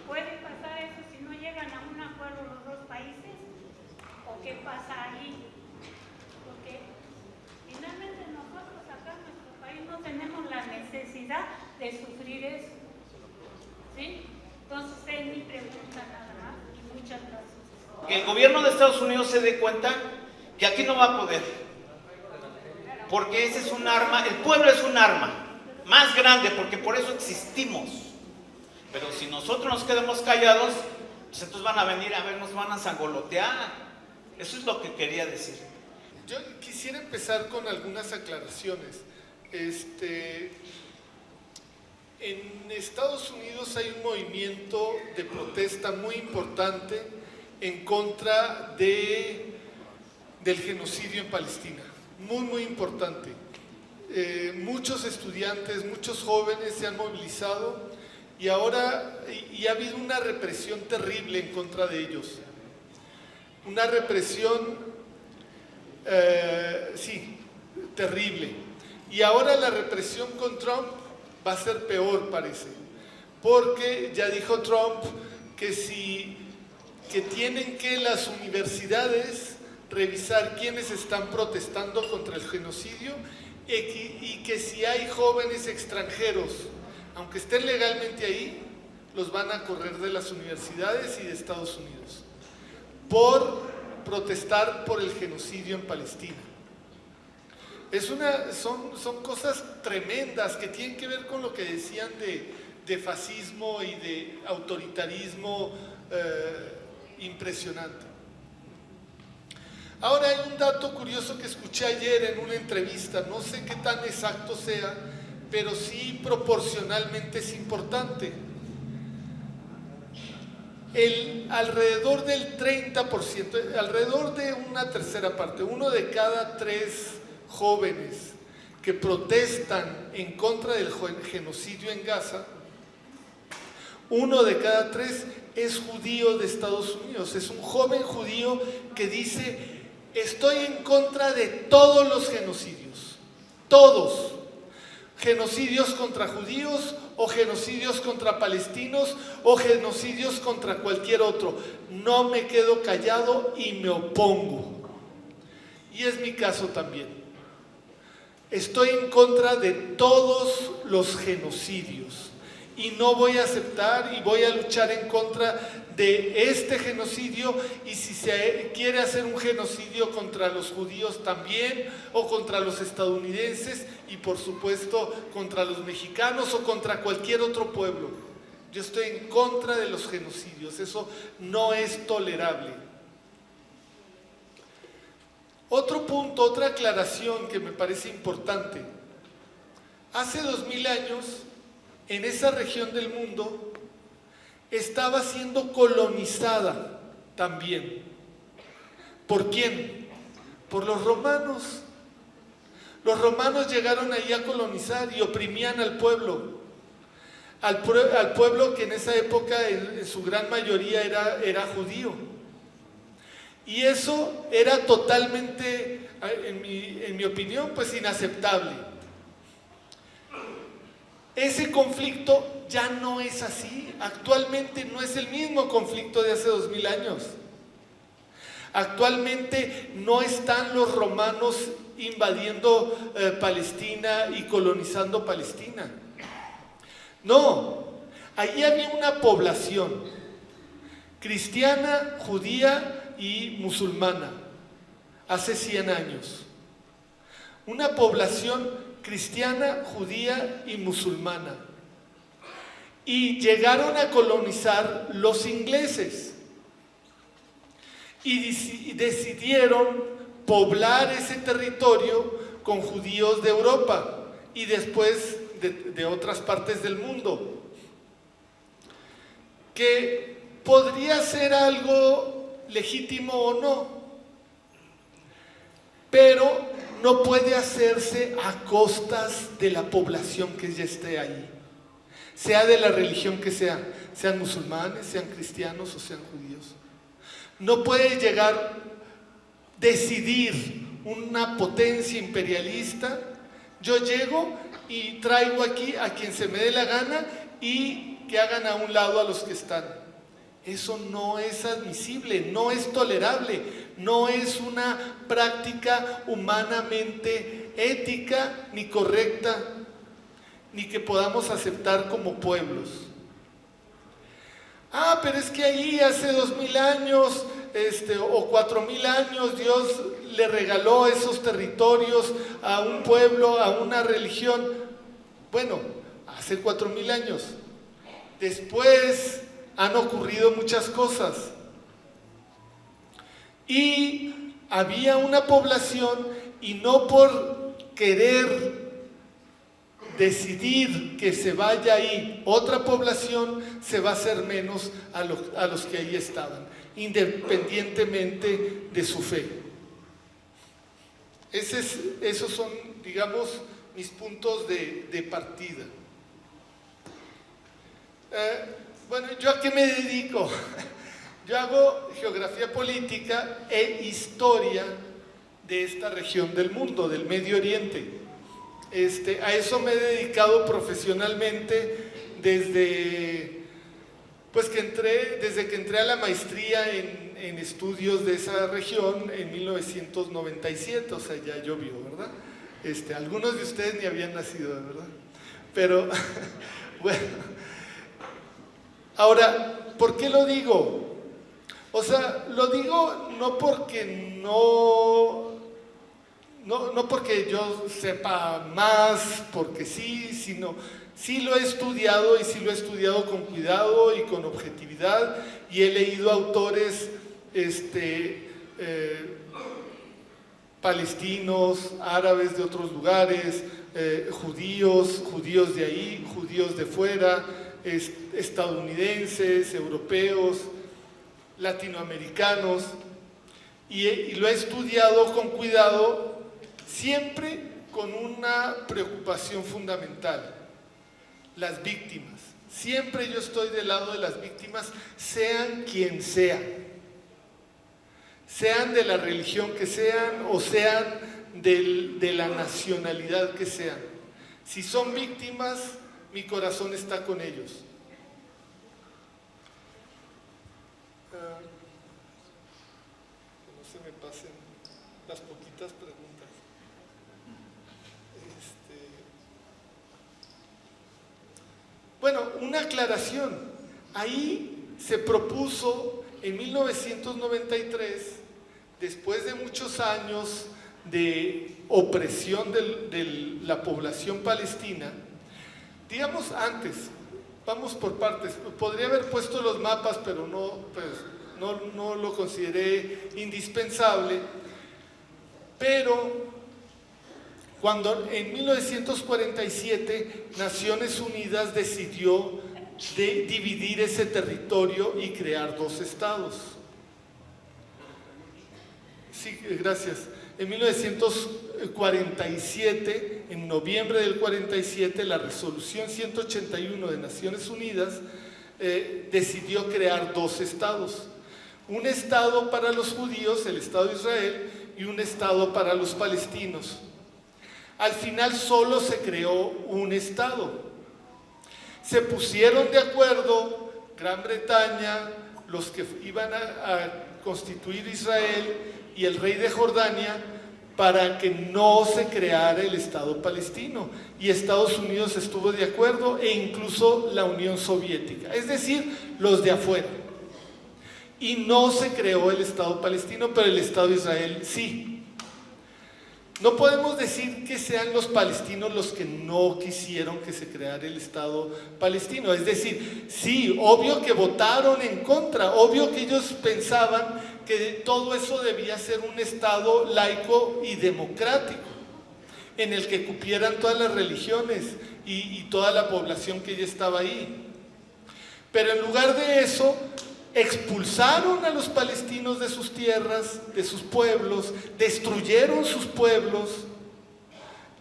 ¿puede pasar eso si no llegan a un acuerdo los dos países? ¿O qué pasa ahí? Porque finalmente nosotros acá en nuestro país no tenemos la necesidad de sufrir eso. ¿Sí? Entonces es mi pregunta nada más y muchas gracias. Que el gobierno de Estados Unidos se dé cuenta que aquí no va a poder, porque ese es un arma, el pueblo es un arma más grande, porque por eso existimos. Pero si nosotros nos quedamos callados, pues entonces van a venir a ver, nos van a zangolotear. Eso es lo que quería decir. Yo quisiera empezar con algunas aclaraciones. En Estados Unidos hay un movimiento de protesta muy importante en contra del genocidio en Palestina. Muy, muy importante. Muchos estudiantes, muchos jóvenes se han movilizado y ahora ha habido una represión terrible en contra de ellos. Una represión, sí, terrible. Y ahora la represión con Trump va a ser peor, parece. Porque ya dijo Trump que tienen que las universidades revisar quiénes están protestando contra el genocidio y que si hay jóvenes extranjeros, aunque estén legalmente ahí, los van a correr de las universidades y de Estados Unidos por protestar por el genocidio en Palestina. Son cosas tremendas que tienen que ver con lo que decían de fascismo y de autoritarismo impresionante. Ahora hay un dato curioso que escuché ayer en una entrevista, no sé qué tan exacto sea, pero sí proporcionalmente es importante. Alrededor del 30%, alrededor de una tercera parte, 1 de cada 3 jóvenes que protestan en contra del genocidio en Gaza, 1 de cada 3 es judío de Estados Unidos, es un joven judío que dice: estoy en contra de todos los genocidios, todos, genocidios contra judíos o genocidios contra palestinos o genocidios contra cualquier otro. No me quedo callado y me opongo. Y es mi caso también. Estoy en contra de todos los genocidios y no voy a aceptar y voy a luchar en contra de este genocidio, y si se quiere hacer un genocidio contra los judíos también, o contra los estadounidenses, y por supuesto contra los mexicanos o contra cualquier otro pueblo. Yo estoy en contra de los genocidios, eso no es tolerable. Otro punto, otra aclaración que me parece importante. Hace 2000 años, en esa región del mundo, estaba siendo colonizada también. ¿Por quién? Por los romanos. Los romanos llegaron ahí a colonizar y oprimían al pueblo. Al pueblo que en esa época en su gran mayoría era judío. Y eso era totalmente, en mi opinión, pues inaceptable. Ese conflicto ya no es así. Actualmente no es el mismo conflicto de hace 2000 años. Actualmente no están los romanos invadiendo Palestina y colonizando Palestina. No, allí había una población cristiana, judía y musulmana hace 100 años. Una población cristiana, judía y musulmana. Y llegaron a colonizar los ingleses y decidieron poblar ese territorio con judíos de Europa y después de otras partes del mundo, que podría ser algo legítimo o no, pero no puede hacerse a costas de la población que ya esté ahí, sea de la religión que sea, sean musulmanes, sean cristianos o sean judíos. No puede llegar, decidir una potencia imperialista, yo llego y traigo aquí a quien se me dé la gana y que hagan a un lado a los que están. Eso no es admisible, no es tolerable, no es una práctica humanamente ética ni correcta, ni que podamos aceptar como pueblos. Ah, pero es que ahí hace 2000 años o 4000 años Dios le regaló esos territorios a un pueblo, a una religión. Bueno, hace 4000 años. Después han ocurrido muchas cosas. Y había una población, y no por querer decidir que se vaya ahí otra población, se va a hacer menos a los que ahí estaban, independientemente de su fe. Esos son, digamos, mis puntos de partida. Bueno, ¿yo a qué me dedico? Yo hago geografía política e historia de esta región del mundo, del Medio Oriente. A eso me he dedicado profesionalmente desde que entré a la maestría en estudios de esa región en 1997, o sea, ya llovió, ¿verdad? Algunos de ustedes ni habían nacido, ¿verdad? Pero, bueno, ahora, ¿por qué lo digo? O sea, lo digo no porque no porque yo sepa más, porque sí, sino sí lo he estudiado, y sí lo he estudiado con cuidado y con objetividad, y he leído autores palestinos, árabes de otros lugares, judíos de ahí, judíos de fuera, estadounidenses, europeos, latinoamericanos, y lo he estudiado con cuidado, siempre con una preocupación fundamental: las víctimas. Siempre yo estoy del lado de las víctimas, sean quien sean, sean de la religión que sean o sean de la nacionalidad que sean. Si son víctimas, mi corazón está con ellos. Que no se me pasen las poquitas preguntas. Bueno, una aclaración. Ahí se propuso en 1993, después de muchos años de opresión de la población palestina, digamos antes, vamos por partes, podría haber puesto los mapas, pero no lo consideré indispensable, pero cuando en 1947 Naciones Unidas decidió dividir ese territorio y crear 2 estados. Sí, gracias. En 1947, en noviembre del 47, la resolución 181 de Naciones Unidas decidió crear 2 estados. Un estado para los judíos, el Estado de Israel, y un estado para los palestinos. Al final solo se creó un estado. Se pusieron de acuerdo Gran Bretaña, los que iban a constituir Israel, y el rey de Jordania, para que no se creara el Estado palestino. Y Estados Unidos estuvo de acuerdo, e incluso la Unión Soviética, es decir, los de afuera. Y no se creó el Estado palestino, pero el Estado de Israel sí. No podemos decir que sean los palestinos los que no quisieron que se creara el Estado palestino. Es decir, sí, obvio que votaron en contra, obvio que ellos pensaban que todo eso debía ser un Estado laico y democrático, en el que cupieran todas las religiones y toda la población que ya estaba ahí. Pero en lugar de eso, expulsaron a los palestinos de sus tierras, de sus pueblos, destruyeron sus pueblos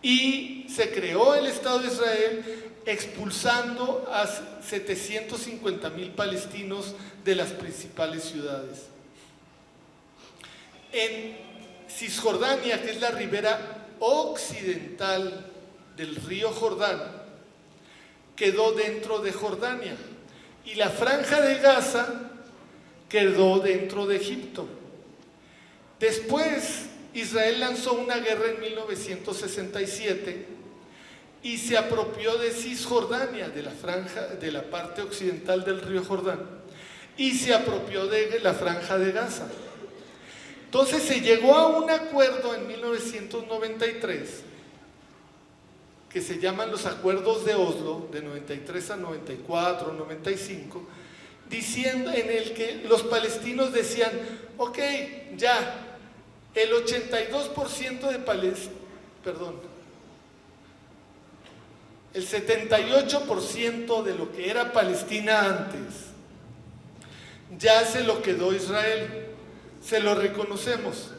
y se creó el Estado de Israel expulsando a 750,000 palestinos de las principales ciudades. En Cisjordania, que es la ribera occidental del río Jordán, quedó dentro de Jordania, y la franja de Gaza quedó dentro de Egipto. Después, Israel lanzó una guerra en 1967 y se apropió de Cisjordania, de la franja, de la parte occidental del río Jordán, y se apropió de la franja de Gaza. Entonces se llegó a un acuerdo en 1993 que se llaman los acuerdos de Oslo, de 93 a 94, 95, diciendo, en el que los palestinos decían, ok, ya, el 82% de el 78% de lo que era Palestina antes, ya se lo quedó Israel, se lo reconocemos,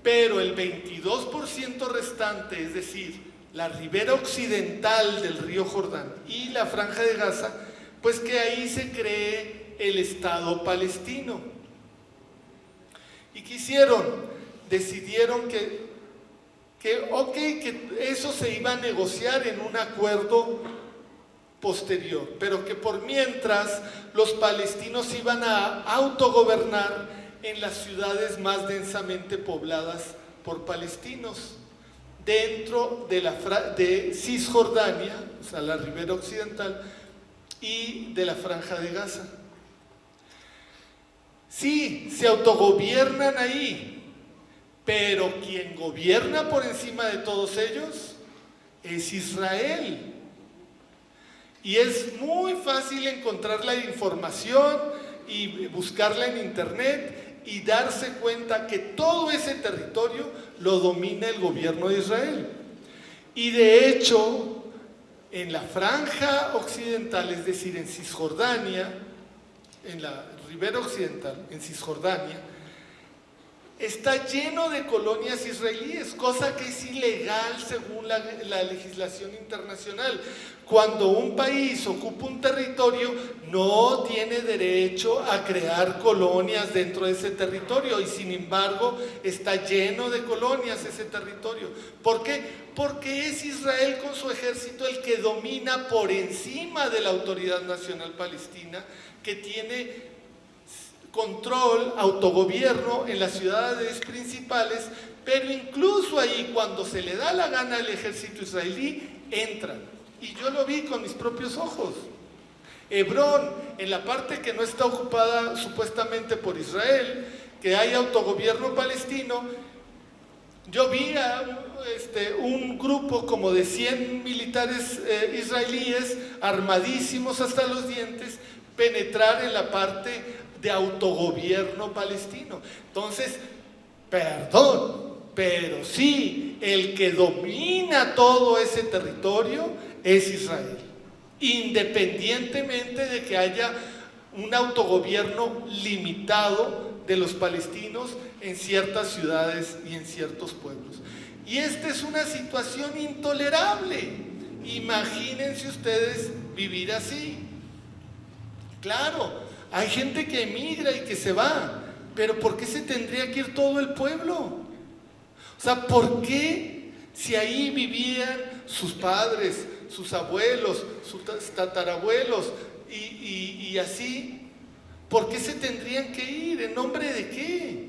pero el 22% restante, es decir, la ribera occidental del río Jordán y la franja de Gaza, pues que ahí se cree el Estado palestino. ¿Y qué hicieron? Decidieron que eso se iba a negociar en un acuerdo posterior, pero que por mientras los palestinos iban a autogobernar en las ciudades más densamente pobladas por palestinos, dentro de Cisjordania, o sea, la ribera occidental, y de la franja de Gaza. Sí, se autogobiernan ahí, pero quien gobierna por encima de todos ellos es Israel. Y es muy fácil encontrar la información y buscarla en internet y darse cuenta que todo ese territorio lo domina el gobierno de Israel. Y de hecho, en la franja occidental, es decir, en Cisjordania, en la ribera occidental, en Cisjordania, está lleno de colonias israelíes, cosa que es ilegal según la legislación internacional. Cuando un país ocupa un territorio, no tiene derecho a crear colonias dentro de ese territorio, y sin embargo está lleno de colonias ese territorio. ¿Por qué? Porque es Israel con su ejército el que domina por encima de la Autoridad Nacional Palestina, que tiene control, autogobierno en las ciudades principales, pero incluso ahí, cuando se le da la gana al ejército israelí, entran. Y yo lo vi con mis propios ojos. Hebrón, en la parte que no está ocupada supuestamente por Israel, que hay autogobierno palestino, yo vi a un grupo como de 100 militares israelíes, armadísimos hasta los dientes, penetrar en la parte de autogobierno palestino. Entonces, perdón, pero sí, el que domina todo ese territorio es Israel, independientemente de que haya un autogobierno limitado de los palestinos en ciertas ciudades y en ciertos pueblos. Y esta es una situación intolerable. Imagínense ustedes vivir así. Claro, hay gente que emigra y que se va, pero ¿por qué se tendría que ir todo el pueblo? O sea, ¿por qué, si ahí vivían sus padres, sus abuelos, sus tatarabuelos y así, ¿por qué se tendrían que ir? ¿En nombre de qué?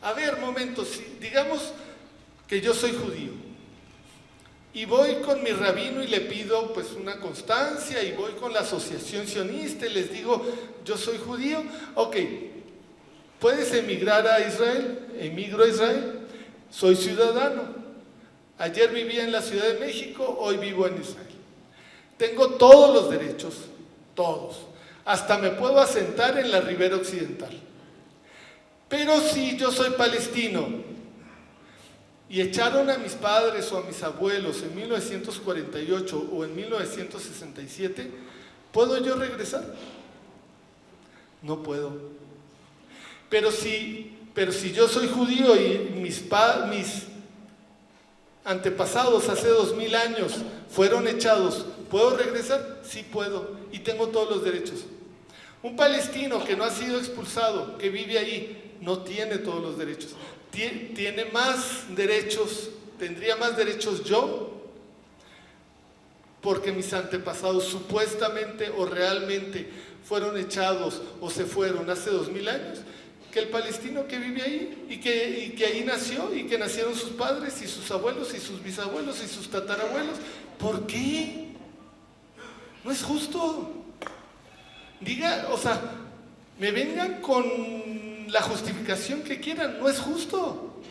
A ver, momento, digamos que yo soy judío y voy con mi rabino y le pido pues una constancia, y voy con la asociación sionista y les digo, yo soy judío, ok, ¿puedes emigrar a Israel? Emigro a Israel, soy ciudadano. Ayer vivía en la Ciudad de México, hoy vivo en Israel. Tengo todos los derechos, todos. Hasta me puedo asentar en la ribera occidental. Pero si yo soy palestino y echaron a mis padres o a mis abuelos en 1948 o en 1967, ¿puedo yo regresar? No puedo. Pero si yo soy judío y mis antepasados hace 2000 años fueron echados, ¿puedo regresar? Sí puedo, y tengo todos los derechos. Un palestino que no ha sido expulsado, que vive ahí, no tiene todos los derechos. Tiene más derechos, tendría más derechos yo, porque mis antepasados supuestamente o realmente fueron echados o se fueron hace 2000 años, que el palestino que vive ahí y que ahí nació y que nacieron sus padres y sus abuelos y sus bisabuelos y sus tatarabuelos. ¿Por qué? No es justo. Diga, o sea, me vengan con la justificación que quieran, no es justo.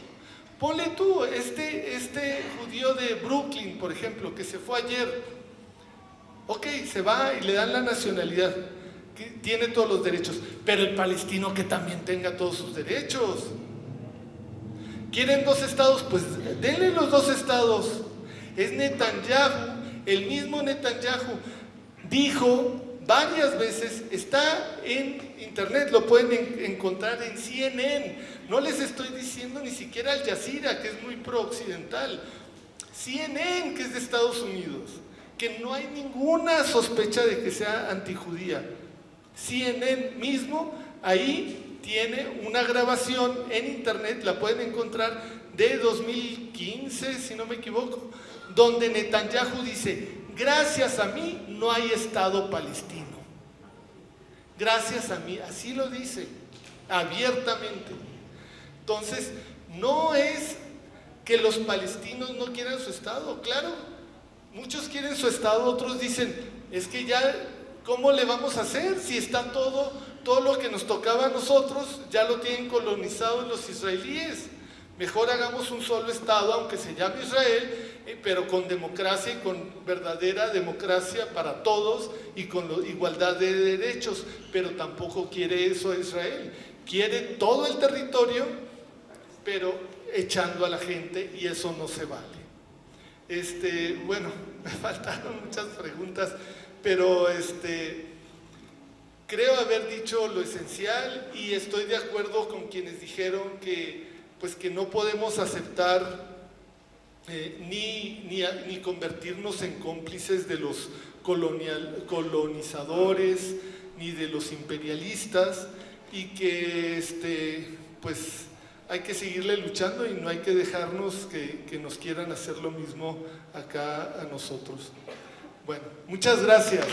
Ponle tú, este judío de Brooklyn, por ejemplo, que se fue ayer, ok, se va y le dan la nacionalidad, que tiene todos los derechos, pero el palestino que también tenga todos sus derechos. ¿Quieren 2 estados? Pues denle los 2 estados. Es Netanyahu, el mismo Netanyahu, dijo varias veces, está en internet, lo pueden encontrar en CNN, no les estoy diciendo ni siquiera Al Jazeera, que es muy pro-occidental, CNN, que es de Estados Unidos, que no hay ninguna sospecha de que sea antijudía. CNN mismo, ahí tiene una grabación en internet, la pueden encontrar, de 2015, si no me equivoco, donde Netanyahu dice: gracias a mí no hay Estado palestino. Gracias a mí, así lo dice, abiertamente. Entonces, no es que los palestinos no quieran su Estado, claro, muchos quieren su Estado, otros dicen, es que ya, ¿cómo le vamos a hacer si está todo lo que nos tocaba a nosotros, ya lo tienen colonizado los israelíes? Mejor hagamos un solo Estado, aunque se llame Israel, pero con democracia y con verdadera democracia para todos y con igualdad de derechos. Pero tampoco quiere eso Israel. Quiere todo el territorio, pero echando a la gente, y eso no se vale. Bueno, me faltaron muchas preguntas, pero creo haber dicho lo esencial y estoy de acuerdo con quienes dijeron que no podemos aceptar ni convertirnos en cómplices de los colonizadores ni de los imperialistas, y que hay que seguirle luchando y no hay que dejarnos que nos quieran hacer lo mismo acá a nosotros. Bueno, muchas gracias.